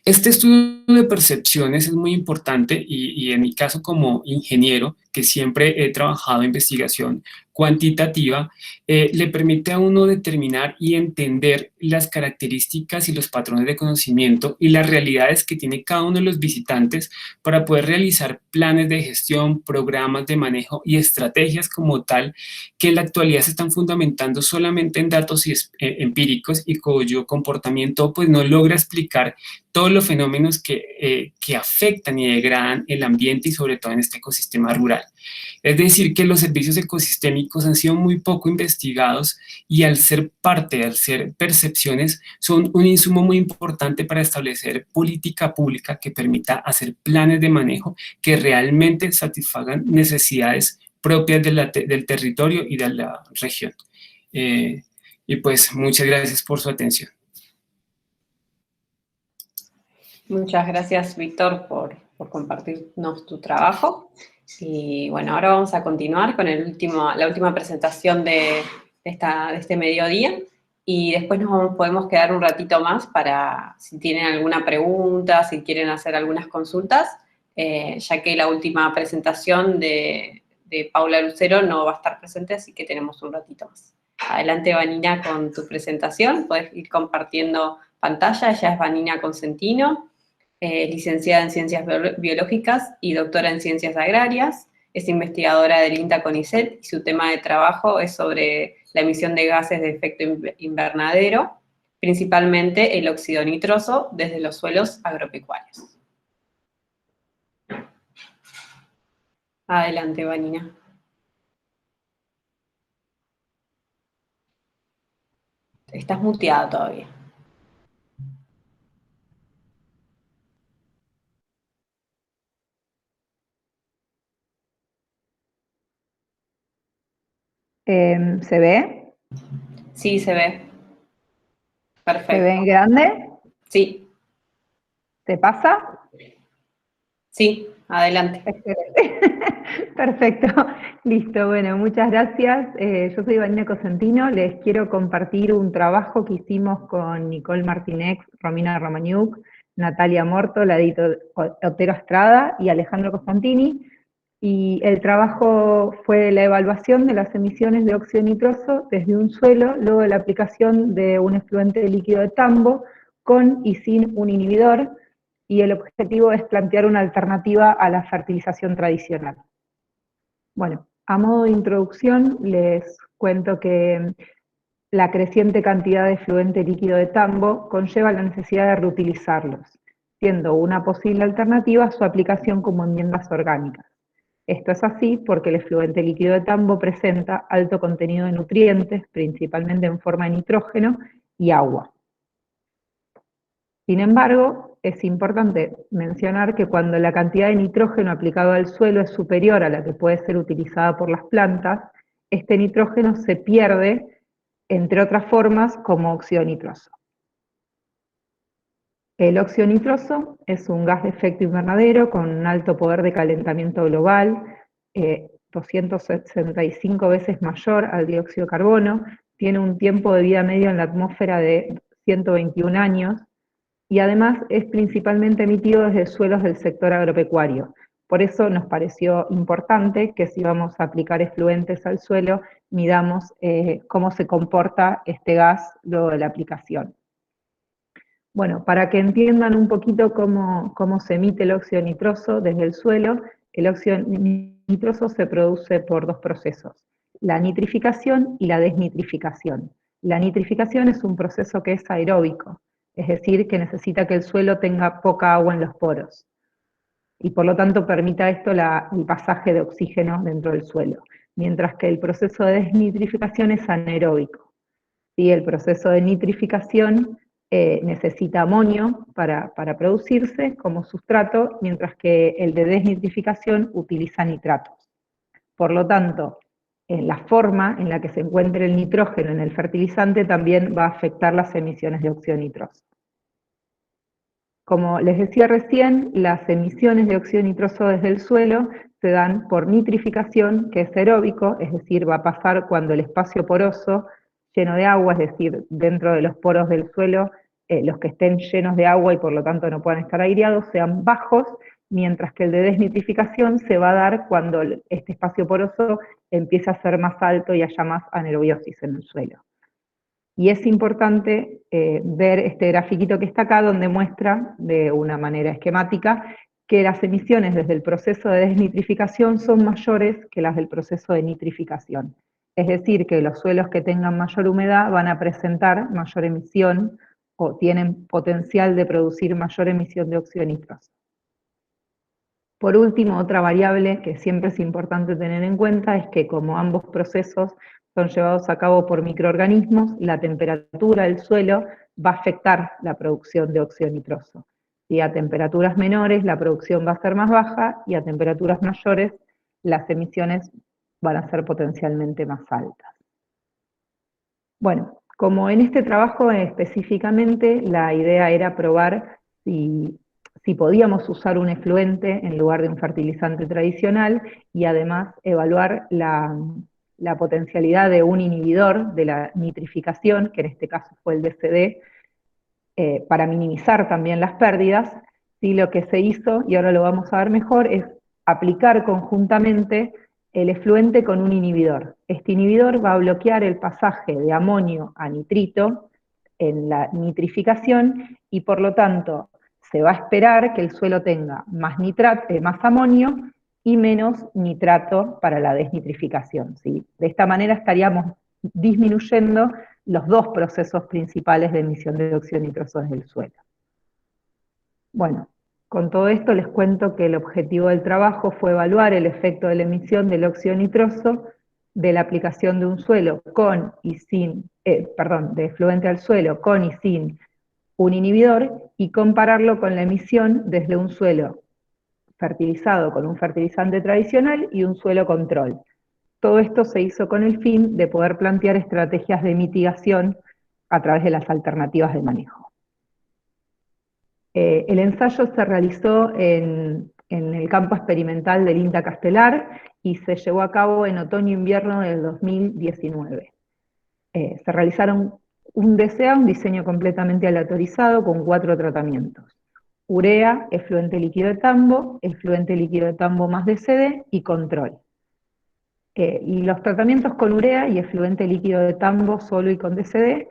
Este estudio de percepciones es muy importante y en mi caso como ingeniero, que siempre he trabajado en investigación cuantitativa, le permite a uno determinar y entender las características y los patrones de conocimiento y las realidades que tiene cada uno de los visitantes para poder realizar planes de gestión, programas de manejo y estrategias como tal, que en la actualidad se están fundamentando solamente en datos empíricos y cuyo comportamiento pues no logra explicar todos los fenómenos que afectan y degradan el ambiente y sobre todo en este ecosistema rural. Es decir, que los servicios ecosistémicos han sido muy poco investigados y al ser percepciones, son un insumo muy importante para establecer política pública que permita hacer planes de manejo que realmente satisfagan necesidades propias del territorio y de la región. Y pues muchas gracias por su atención. Muchas gracias, Víctor, por compartirnos tu trabajo. Y bueno, ahora vamos a continuar con la última presentación de este mediodía, y después podemos quedar un ratito más para si tienen alguna pregunta, si quieren hacer algunas consultas, ya que la última presentación de Paula Lucero no va a estar presente, así que tenemos un ratito más. Adelante, Vanina, con tu presentación. Puedes ir compartiendo pantalla. Ella es Vanina Consentino, licenciada en Ciencias Biológicas y doctora en Ciencias Agrarias. es investigadora del INTA CONICET y su tema de trabajo es sobre la emisión de gases de efecto invernadero, principalmente el óxido nitroso desde los suelos agropecuarios. Adelante, Vanina. Estás muteada todavía. ¿Se ve? Sí, se ve. Perfecto. ¿Se ve en grande? Sí. ¿Se pasa? Sí, adelante. Excelente. Perfecto. Listo. Bueno, muchas gracias. Yo soy Vanina Cosentino. Les quiero compartir un trabajo que hicimos con Nicole Martinex, Romina Romaniuk, Natalia Morto, Ladito Otero Estrada y Alejandro Costantini. Y el trabajo fue la evaluación de las emisiones de óxido nitroso desde un suelo, luego de la aplicación de un efluente líquido de tambo con y sin un inhibidor, y el objetivo es plantear una alternativa a la fertilización tradicional. Bueno, a modo de introducción les cuento que la creciente cantidad de efluente líquido de tambo conlleva la necesidad de reutilizarlos, siendo una posible alternativa su aplicación como enmiendas orgánicas. Esto es así porque el efluente líquido de tambo presenta alto contenido de nutrientes, principalmente en forma de nitrógeno y agua. Sin embargo, es importante mencionar que cuando la cantidad de nitrógeno aplicado al suelo es superior a la que puede ser utilizada por las plantas, este nitrógeno se pierde, entre otras formas, como óxido nitroso. El óxido nitroso es un gas de efecto invernadero con un alto poder de calentamiento global, 265 veces mayor al dióxido de carbono, tiene un tiempo de vida medio en la atmósfera de 121 años, y además es principalmente emitido desde suelos del sector agropecuario. Por eso nos pareció importante que si vamos a aplicar efluentes al suelo, midamos cómo se comporta este gas luego de la aplicación. Bueno, para que entiendan un poquito cómo se emite el óxido nitroso desde el suelo, el óxido nitroso se produce por dos procesos, la nitrificación y la desnitrificación. La nitrificación es un proceso que es aeróbico, es decir, que necesita que el suelo tenga poca agua en los poros, y por lo tanto permita esto el pasaje de oxígeno dentro del suelo, mientras que el proceso de desnitrificación es anaeróbico. ¿Sí? El proceso de nitrificación necesita amonio para producirse como sustrato, mientras que el de desnitrificación utiliza nitratos. Por lo tanto, la forma en la que se encuentre el nitrógeno en el fertilizante también va a afectar las emisiones de óxido nitroso. Como les decía recién, las emisiones de óxido nitroso desde el suelo se dan por nitrificación, que es aeróbico, es decir, va a pasar cuando el espacio poroso lleno de agua, es decir, dentro de los poros del suelo, los que estén llenos de agua y por lo tanto no puedan estar aireados, sean bajos, mientras que el de desnitrificación se va a dar cuando este espacio poroso empieza a ser más alto y haya más anaerobiosis en el suelo. Y es importante ver este grafiquito que está acá, donde muestra de una manera esquemática que las emisiones desde el proceso de desnitrificación son mayores que las del proceso de nitrificación. Es decir, que los suelos que tengan mayor humedad van a presentar mayor emisión o tienen potencial de producir mayor emisión de óxido nitroso. Por último, otra variable que siempre es importante tener en cuenta es que como ambos procesos son llevados a cabo por microorganismos, la temperatura del suelo va a afectar la producción de óxido nitroso. Y a temperaturas menores la producción va a ser más baja y a temperaturas mayores las emisiones van a ser potencialmente más altas. Bueno, como en este trabajo específicamente la idea era probar si podíamos usar un efluente en lugar de un fertilizante tradicional y además evaluar la potencialidad de un inhibidor de la nitrificación, que en este caso fue el DCD, para minimizar también las pérdidas, ¿sí? Lo que se hizo, y ahora lo vamos a ver mejor, es aplicar conjuntamente el efluente con un inhibidor. Este inhibidor va a bloquear el pasaje de amonio a nitrito en la nitrificación y por lo tanto se va a esperar que el suelo tenga más amonio y menos nitrato para la desnitrificación, ¿sí? De esta manera estaríamos disminuyendo los dos procesos principales de emisión de dióxido nitroso desde el suelo. Bueno, con todo esto les cuento que el objetivo del trabajo fue evaluar el efecto de la emisión del óxido nitroso de la aplicación de un suelo con y sin, de efluente al suelo con y sin un inhibidor, y compararlo con la emisión desde un suelo fertilizado con un fertilizante tradicional y un suelo control. Todo esto se hizo con el fin de poder plantear estrategias de mitigación a través de las alternativas de manejo. El ensayo se realizó en el campo experimental del INTA Castelar y se llevó a cabo en otoño-invierno del 2019. Se realizaron un DCA, un diseño completamente aleatorizado con 4 tratamientos: urea, efluente líquido de tambo, efluente líquido de tambo más DCD y control. Y los tratamientos con urea y efluente líquido de tambo solo y con DCD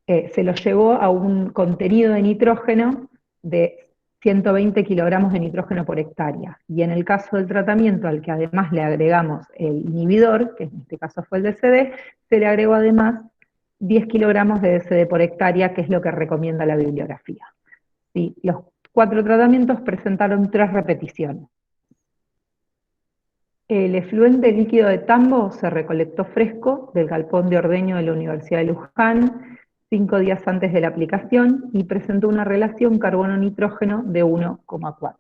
se los llevó a un contenido de nitrógeno de 120 kilogramos de nitrógeno por hectárea. Y en el caso del tratamiento, al que además le agregamos el inhibidor, que en este caso fue el DCD, se le agregó además 10 kilogramos de DCD por hectárea, que es lo que recomienda la bibliografía. ¿Sí? Los 4 tratamientos presentaron 3 repeticiones. El efluente líquido de tambo se recolectó fresco del galpón de ordeño de la Universidad de Luján 5 días antes de la aplicación y presentó una relación carbono-nitrógeno de 1,4.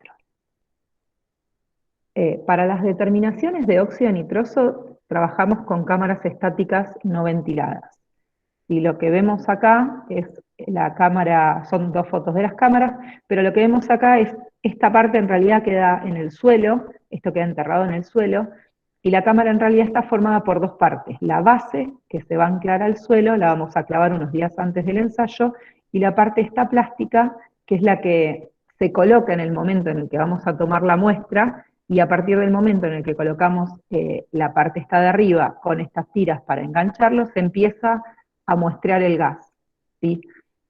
Para las determinaciones de óxido nitroso trabajamos con cámaras estáticas no ventiladas. Y lo que vemos acá es la cámara, son 2 fotos de las cámaras, pero lo que vemos acá es esta parte en realidad queda en el suelo, esto queda enterrado en el suelo, y la cámara en realidad está formada por 2 partes. La base, que se va a anclar al suelo, la vamos a clavar unos días antes del ensayo, y la parte esta plástica, que es la que se coloca en el momento en el que vamos a tomar la muestra, y a partir del momento en el que colocamos la parte esta de arriba con estas tiras para engancharlo, se empieza a muestrear el gas, ¿sí?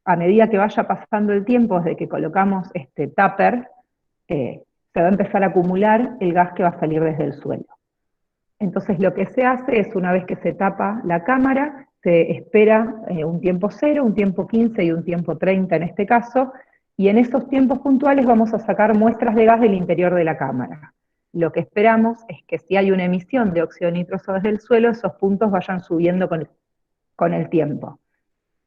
A medida que vaya pasando el tiempo desde que colocamos este tupper, se va a empezar a acumular el gas que va a salir desde el suelo. Entonces lo que se hace es, una vez que se tapa la cámara, se espera un tiempo 0, un tiempo 15 y un tiempo 30 en este caso, y en esos tiempos puntuales vamos a sacar muestras de gas del interior de la cámara. Lo que esperamos es que si hay una emisión de óxido nitroso desde el suelo, esos puntos vayan subiendo con el tiempo.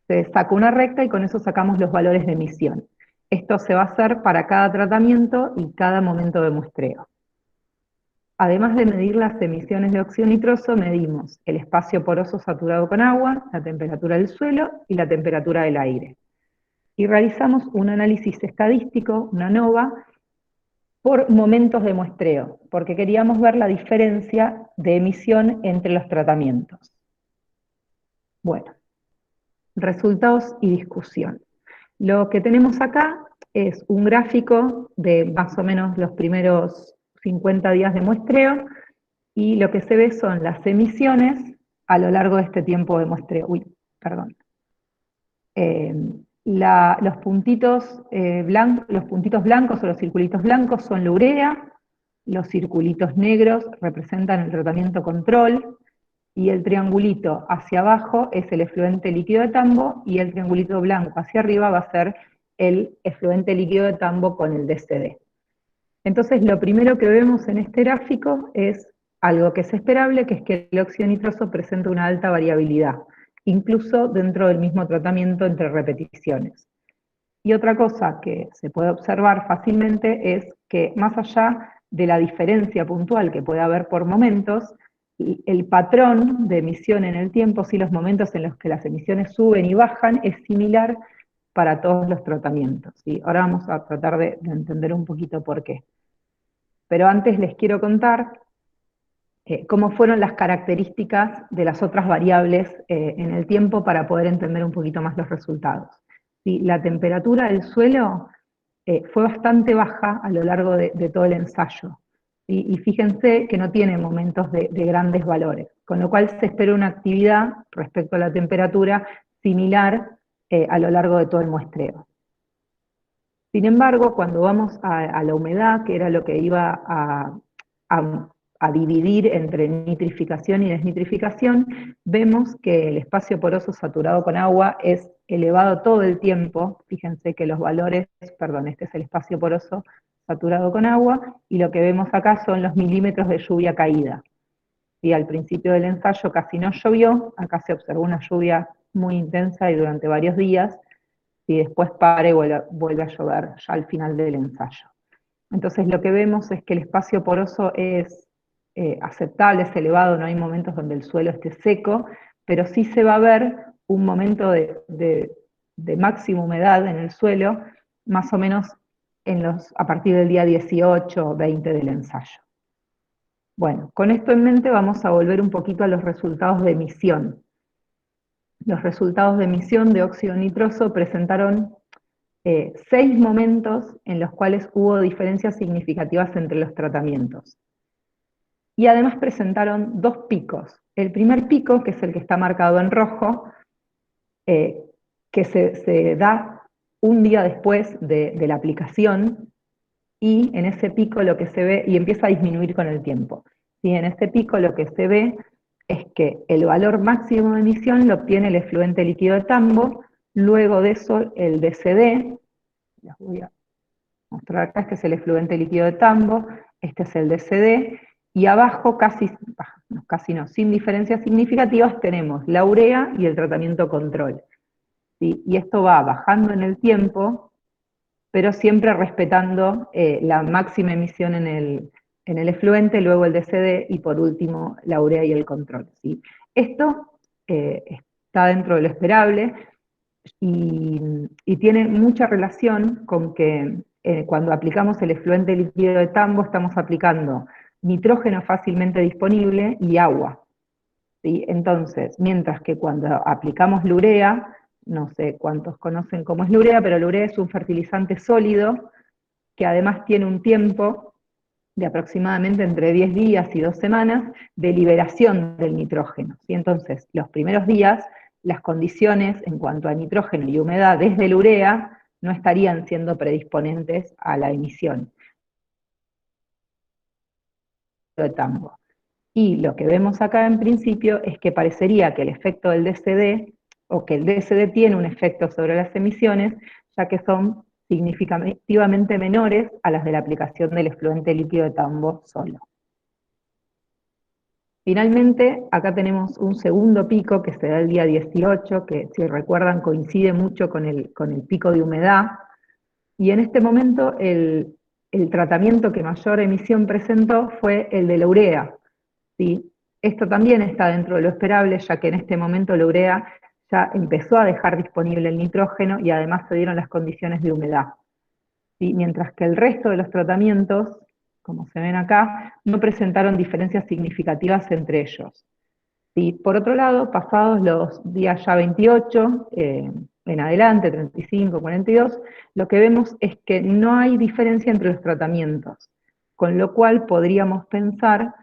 Se saca una recta y con eso sacamos los valores de emisión. Esto se va a hacer para cada tratamiento y cada momento de muestreo. Además de medir las emisiones de óxido nitroso, medimos el espacio poroso saturado con agua, la temperatura del suelo y la temperatura del aire. Y realizamos un análisis estadístico, una ANOVA, por momentos de muestreo, porque queríamos ver la diferencia de emisión entre los tratamientos. Bueno, resultados y discusión. Lo que tenemos acá es un gráfico de más o menos los primeros 50 días de muestreo, y lo que se ve son las emisiones a lo largo de este tiempo de muestreo. Los puntitos blancos o los circulitos blancos son la urea, los circulitos negros representan el tratamiento control, y el triangulito hacia abajo es el efluente líquido de tambo, y el triangulito blanco hacia arriba va a ser el efluente líquido de tambo con el DCD. Entonces lo primero que vemos en este gráfico es algo que es esperable, que es que el óxido nitroso presenta una alta variabilidad, incluso dentro del mismo tratamiento entre repeticiones. Y otra cosa que se puede observar fácilmente es que más allá de la diferencia puntual que puede haber por momentos, el patrón de emisión en el tiempo, sí, los momentos en los que las emisiones suben y bajan, es similar para todos los tratamientos, ¿sí? Ahora vamos a tratar de entender un poquito por qué. Pero antes les quiero contar cómo fueron las características de las otras variables en el tiempo para poder entender un poquito más los resultados. ¿Sí? La temperatura del suelo fue bastante baja a lo largo de todo el ensayo. ¿Sí? Y fíjense que no tiene momentos de grandes valores, con lo cual se espera una actividad respecto a la temperatura similar a lo largo de todo el muestreo. Sin embargo, cuando vamos a la humedad, que era lo que iba a dividir entre nitrificación y desnitrificación, vemos que el espacio poroso saturado con agua es elevado todo el tiempo. Fíjense que los valores, perdón, este es el espacio poroso saturado con agua, y lo que vemos acá son los milímetros de lluvia caída. Y al principio del ensayo casi no llovió, acá se observó una lluvia muy intensa y durante varios días, y después para y vuelve a llover ya al final del ensayo. Entonces lo que vemos es que el espacio poroso es aceptable, es elevado, no hay momentos donde el suelo esté seco, pero sí se va a ver un momento de máxima humedad en el suelo, más o menos a partir del día 18 o 20 del ensayo. Bueno, con esto en mente vamos a volver un poquito a los resultados de emisión. Los resultados de emisión de óxido nitroso presentaron 6 momentos en los cuales hubo diferencias significativas entre los tratamientos. Y además presentaron 2 picos. El primer pico, que es el que está marcado en rojo, que se da un día después de la aplicación, y en ese pico lo que se ve, y empieza a disminuir con el tiempo. Y en ese pico lo que se ve es que el valor máximo de emisión lo obtiene el efluente líquido de tambo. Luego de eso el DCD, les voy a mostrar acá, este es el efluente líquido de tambo, este es el DCD, y abajo sin diferencias significativas tenemos la urea y el tratamiento control. ¿Sí? Y esto va bajando en el tiempo, pero siempre respetando la máxima emisión en el efluente, luego el DCD, y por último la urea y el control. ¿Sí? Esto está dentro de lo esperable, y tiene mucha relación con que cuando aplicamos el efluente líquido de tambo estamos aplicando nitrógeno fácilmente disponible y agua. ¿Sí? Entonces, mientras que cuando aplicamos la urea, no sé cuántos conocen cómo es la urea, pero la urea es un fertilizante sólido que además tiene un tiempo de aproximadamente entre 10 días y 2 semanas de liberación del nitrógeno. ¿Sí? Entonces, los primeros días, las condiciones en cuanto a nitrógeno y humedad desde la urea no estarían siendo predisponentes a la emisión de tambo. Y lo que vemos acá en principio es que parecería que el efecto del DCD, o que el DCD tiene un efecto sobre las emisiones, ya que son significativamente menores a las de la aplicación del efluente líquido de tambo solo. Finalmente, acá tenemos un segundo pico que se da el día 18, que si recuerdan coincide mucho con el pico de humedad, y en este momento el tratamiento que mayor emisión presentó fue el de la urea. ¿Sí? Esto también está dentro de lo esperable, ya que en este momento la urea ya empezó a dejar disponible el nitrógeno y además se dieron las condiciones de humedad. ¿Sí? Mientras que el resto de los tratamientos, como se ven acá, no presentaron diferencias significativas entre ellos. ¿Sí? Por otro lado, pasados los días ya 28, en adelante, 35, 42, lo que vemos es que no hay diferencia entre los tratamientos, con lo cual podríamos pensar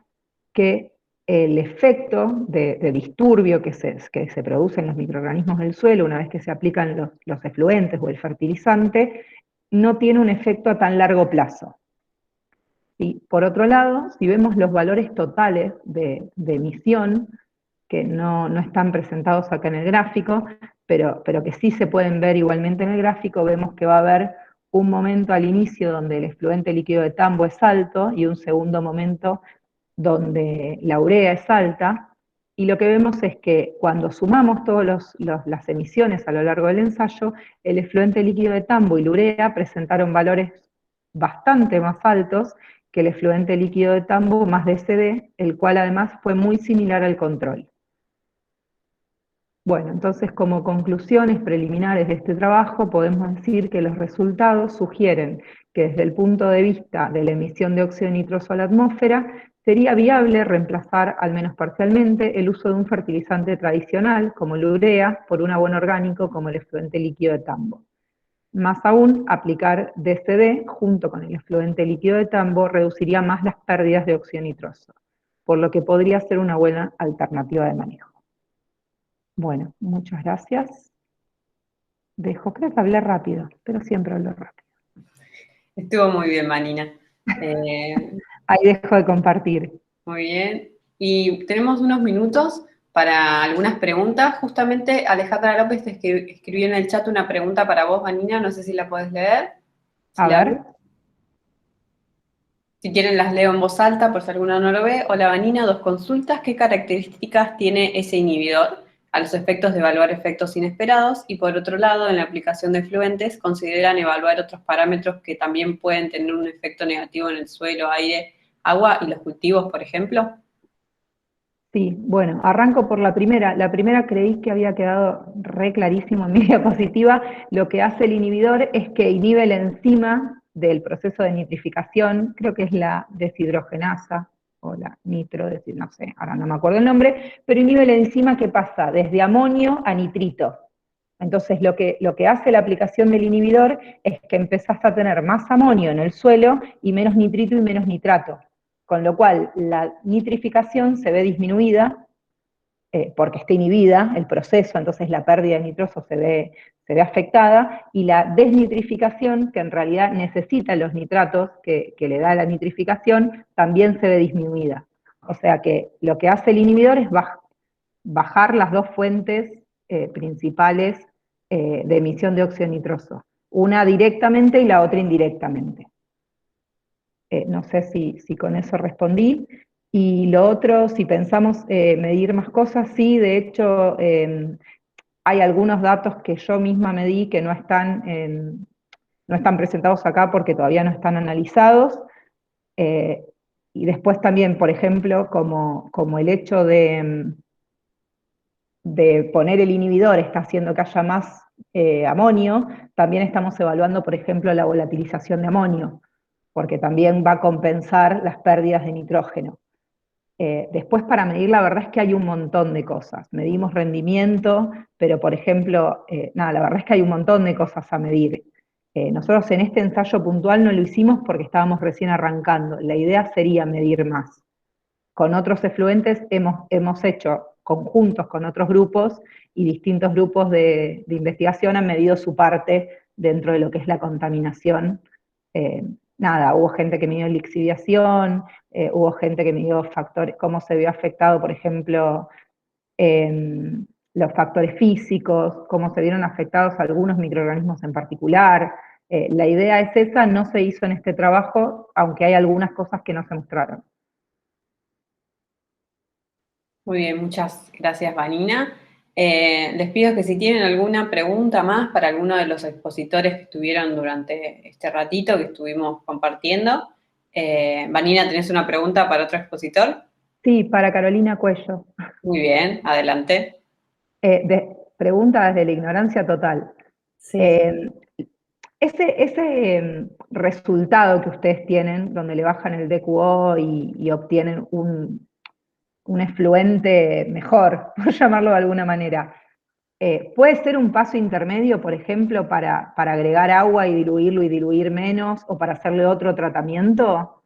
que el efecto de disturbio que se produce en los microorganismos del suelo una vez que se aplican los efluentes o el fertilizante, no tiene un efecto a tan largo plazo. ¿Sí? Por otro lado, si vemos los valores totales de emisión, que no están presentados acá en el gráfico, pero que sí se pueden ver igualmente en el gráfico, vemos que va a haber un momento al inicio donde el efluente líquido de tambo es alto, y un segundo momento donde la urea es alta, y lo que vemos es que cuando sumamos todas las emisiones a lo largo del ensayo, el efluente líquido de tambo y la urea presentaron valores bastante más altos que el efluente líquido de tambo más DCD, el cual además fue muy similar al control. Bueno, entonces como conclusiones preliminares de este trabajo podemos decir que los resultados sugieren que desde el punto de vista de la emisión de óxido nitroso a la atmósfera, sería viable reemplazar, al menos parcialmente, el uso de un fertilizante tradicional, como la urea, por un abono orgánico como el efluente líquido de tambo. Más aún, aplicar DCD junto con el efluente líquido de tambo reduciría más las pérdidas de óxido nitroso, por lo que podría ser una buena alternativa de manejo. Bueno, muchas gracias. Creo que hablé rápido, pero siempre hablo rápido. Estuvo muy bien, Marina. Ahí dejo de compartir. Muy bien. Y tenemos unos minutos para algunas preguntas. Justamente Alejandra López te escribió en el chat una pregunta para vos, Vanina, no sé si la podés leer. A ver. Si quieren las leo en voz alta por si alguna no lo ve. Hola Vanina, dos consultas. ¿Qué características tiene ese inhibidor a los efectos de evaluar efectos inesperados? Y por otro lado, en la aplicación de efluentes, ¿consideran evaluar otros parámetros que también pueden tener un efecto negativo en el suelo, aire, agua y los cultivos, por ejemplo? Sí, bueno, arranco por la primera. La primera creí que había quedado re clarísimo en mi diapositiva. Lo que hace el inhibidor es que inhibe la enzima del proceso de nitrificación, creo que es la deshidrogenasa, o la no sé, ahora no me acuerdo el nombre, pero inhibe la enzima que pasa desde amonio a nitrito. Entonces lo que hace la aplicación del inhibidor es que empezás a tener más amonio en el suelo y menos nitrito y menos nitrato. Con lo cual la nitrificación se ve disminuida porque está inhibida el proceso, entonces la pérdida de nitroso se ve afectada, y la desnitrificación, que en realidad necesita los nitratos que le da la nitrificación, también se ve disminuida. O sea que lo que hace el inhibidor es bajar las dos fuentes principales de emisión de óxido nitroso, una directamente y la otra indirectamente. No sé si con eso respondí. Y lo otro, si pensamos medir más cosas, sí, de hecho, hay algunos datos que yo misma medí que no están presentados acá porque todavía no están analizados. Y después también, por ejemplo, como el hecho de poner el inhibidor está haciendo que haya más amonio, también estamos evaluando, por ejemplo, la volatilización de amonio, porque también va a compensar las pérdidas de nitrógeno. Después para medir la verdad es que hay un montón de cosas. Medimos rendimiento, pero por ejemplo, la verdad es que hay un montón de cosas a medir. Nosotros en este ensayo puntual no lo hicimos porque estábamos recién arrancando. La idea sería medir más. Con otros efluentes hemos hecho conjuntos con otros grupos y distintos grupos de investigación han medido su parte dentro de lo que es la contaminación. Hubo gente que midió lixiviación, hubo gente que midió factores, cómo se vio afectado, por ejemplo, los factores físicos, cómo se vieron afectados algunos microorganismos en particular. La idea es esa, no se hizo en este trabajo, aunque hay algunas cosas que no se mostraron. Muy bien, muchas gracias, Vanina. Les pido que si tienen alguna pregunta más para alguno de los expositores que estuvieron durante este ratito que estuvimos compartiendo. Vanina, ¿tenés una pregunta para otro expositor? Sí, para Carolina Cuello. Muy bien, adelante. Pregunta desde la ignorancia total. Sí. Ese resultado que ustedes tienen, donde le bajan el DQO y obtienen un efluente mejor, por llamarlo de alguna manera, ¿puede ser un paso intermedio, por ejemplo, para agregar agua y diluir menos, o para hacerle otro tratamiento?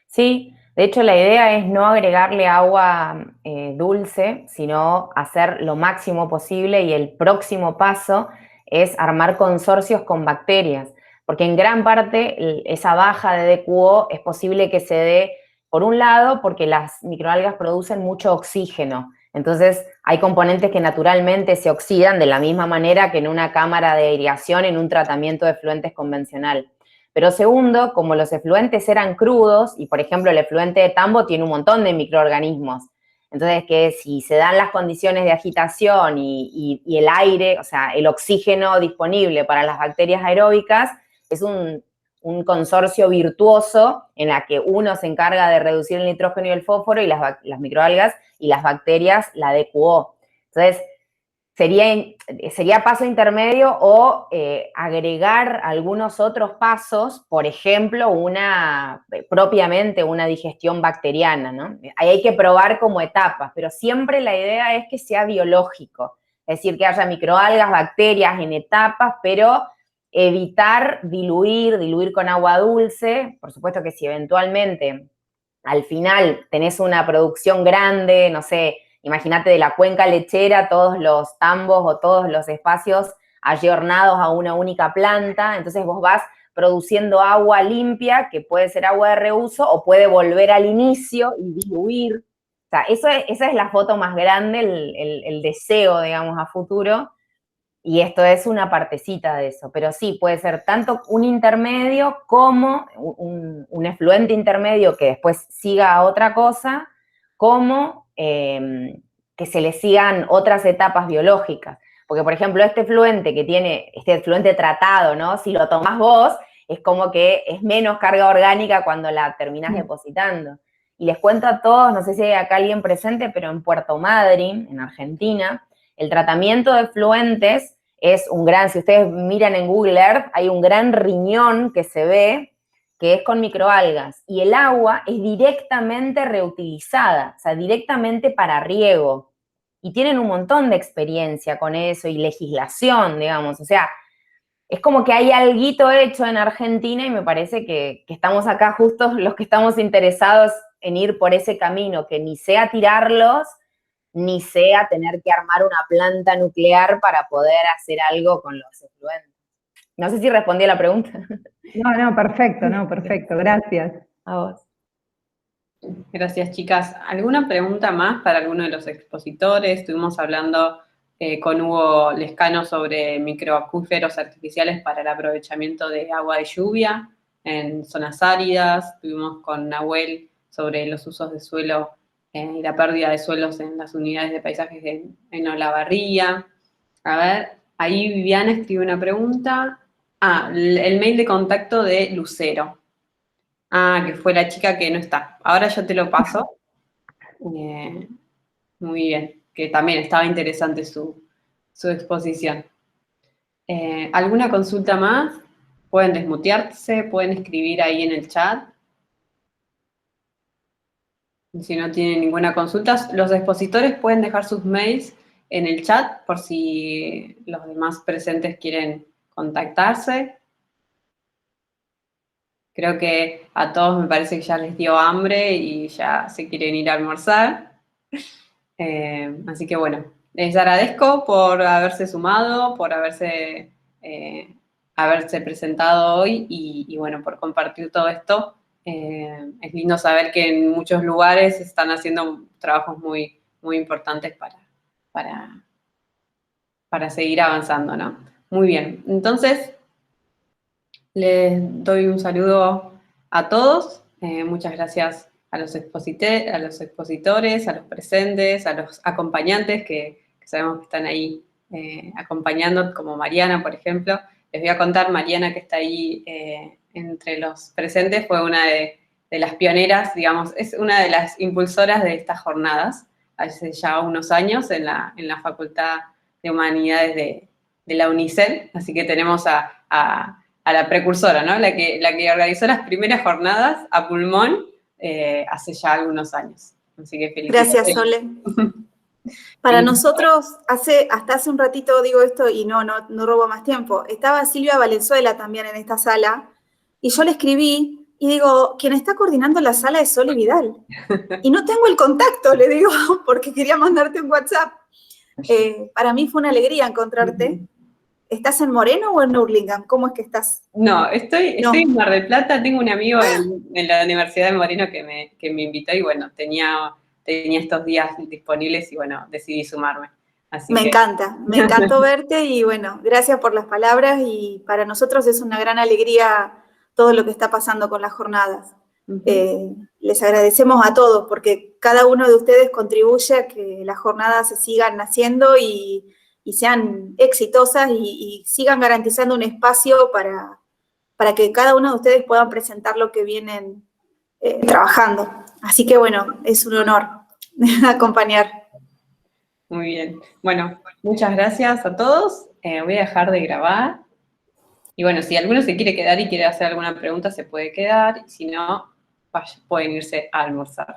Sí, de hecho la idea es no agregarle agua dulce, sino hacer lo máximo posible, y el próximo paso es armar consorcios con bacterias, porque en gran parte esa baja de DQO es posible que se dé, por un lado, porque las microalgas producen mucho oxígeno, entonces hay componentes que naturalmente se oxidan de la misma manera que en una cámara de aireación en un tratamiento de efluentes convencional. Pero segundo, como los efluentes eran crudos, y por ejemplo el efluente de tambo tiene un montón de microorganismos, entonces que si se dan las condiciones de agitación y el aire, o sea, el oxígeno disponible para las bacterias aeróbicas, es un consorcio virtuoso en la que uno se encarga de reducir el nitrógeno y el fósforo, y las microalgas y las bacterias la DQO. Entonces, sería paso intermedio o agregar algunos otros pasos, por ejemplo, propiamente una digestión bacteriana, ¿no? Ahí hay que probar como etapas, pero siempre la idea es que sea biológico, es decir, que haya microalgas, bacterias en etapas, pero evitar diluir con agua dulce. Por supuesto que si eventualmente al final tenés una producción grande, no sé, imagínate de la cuenca lechera, todos los tambos o todos los espacios ayornados a una única planta, entonces vos vas produciendo agua limpia, que puede ser agua de reuso, o puede volver al inicio y diluir. O sea, esa es la foto más grande, el deseo, digamos, a futuro, y esto es una partecita de eso. Pero sí, puede ser tanto un intermedio como un efluente intermedio que después siga a otra cosa, como que se le sigan otras etapas biológicas. Porque, por ejemplo, este efluente que tiene, este efluente tratado, ¿no? Si lo tomás vos, es como que es menos carga orgánica cuando la terminás depositando. Y les cuento a todos, no sé si hay acá alguien presente, pero en Puerto Madryn, en Argentina, el tratamiento de efluentes es un gran, si ustedes miran en Google Earth, hay un gran riñón que se ve, que es con microalgas, y el agua es directamente reutilizada, o sea, directamente para riego, y tienen un montón de experiencia con eso, y legislación, digamos, o sea, es como que hay alguito hecho en Argentina, y me parece que estamos acá justos los que estamos interesados en ir por ese camino, que ni sea tirarlos, ni sea tener que armar una planta nuclear para poder hacer algo con los efluentes. No sé si respondí a la pregunta. No, perfecto, gracias. A vos. Gracias, chicas. ¿Alguna pregunta más para alguno de los expositores? Estuvimos hablando con Hugo Lescano sobre microacuíferos artificiales para el aprovechamiento de agua de lluvia en zonas áridas. Estuvimos con Nahuel sobre los usos de suelo y la pérdida de suelos en las unidades de paisajes en Olavarría. A ver, ahí Viviana escribe una pregunta. El mail de contacto de Lucero. Que fue la chica que no está. Ahora yo te lo paso. Muy bien, que también estaba interesante su exposición. ¿Alguna consulta más? Pueden desmutearse, pueden escribir ahí en el chat. Si no tienen ninguna consulta, los expositores pueden dejar sus mails en el chat por si los demás presentes quieren contactarse. Creo que a todos me parece que ya les dio hambre y ya se quieren ir a almorzar. Así que bueno, les agradezco por haberse sumado, por haberse presentado hoy y bueno, por compartir todo esto. Es lindo saber que en muchos lugares están haciendo trabajos muy, muy importantes para seguir avanzando, ¿no? Muy bien, entonces les doy un saludo a todos. Muchas gracias a los expositores, a los presentes, a los acompañantes que sabemos que están ahí acompañando, como Mariana, por ejemplo. Les voy a contar, Mariana, que está ahí entre los presentes, fue una de las pioneras, digamos, es una de las impulsoras de estas jornadas, hace ya unos años en la Facultad de Humanidades de la UNICEN, así que tenemos a la precursora, ¿no? La que organizó las primeras jornadas a pulmón hace ya algunos años. Así que felicidades. Gracias, Sole. Para nosotros, hasta hace un ratito digo esto y no robo más tiempo, estaba Silvia Valenzuela también en esta sala, y yo le escribí, y digo, quien está coordinando la sala es Sole Vidal. Y no tengo el contacto, le digo, porque quería mandarte un WhatsApp. Para mí fue una alegría encontrarte. ¿Estás en Moreno o en Hurlingham? ¿Cómo es que estás? No, estoy en Mar del Plata, tengo un amigo en la Universidad de Moreno que me invitó y bueno, tenía estos días disponibles y bueno, decidí sumarme. Me encantó verte y bueno, gracias por las palabras y para nosotros es una gran alegría todo lo que está pasando con las jornadas. Les agradecemos a todos porque cada uno de ustedes contribuye a que las jornadas se sigan haciendo y sean exitosas y sigan garantizando un espacio para que cada uno de ustedes puedan presentar lo que vienen trabajando. Así que bueno, es un honor acompañar. Muy bien. Bueno, muchas gracias a todos. Voy a dejar de grabar. Y bueno, si alguno se quiere quedar y quiere hacer alguna pregunta, se puede quedar. Si no, pueden irse a almorzar.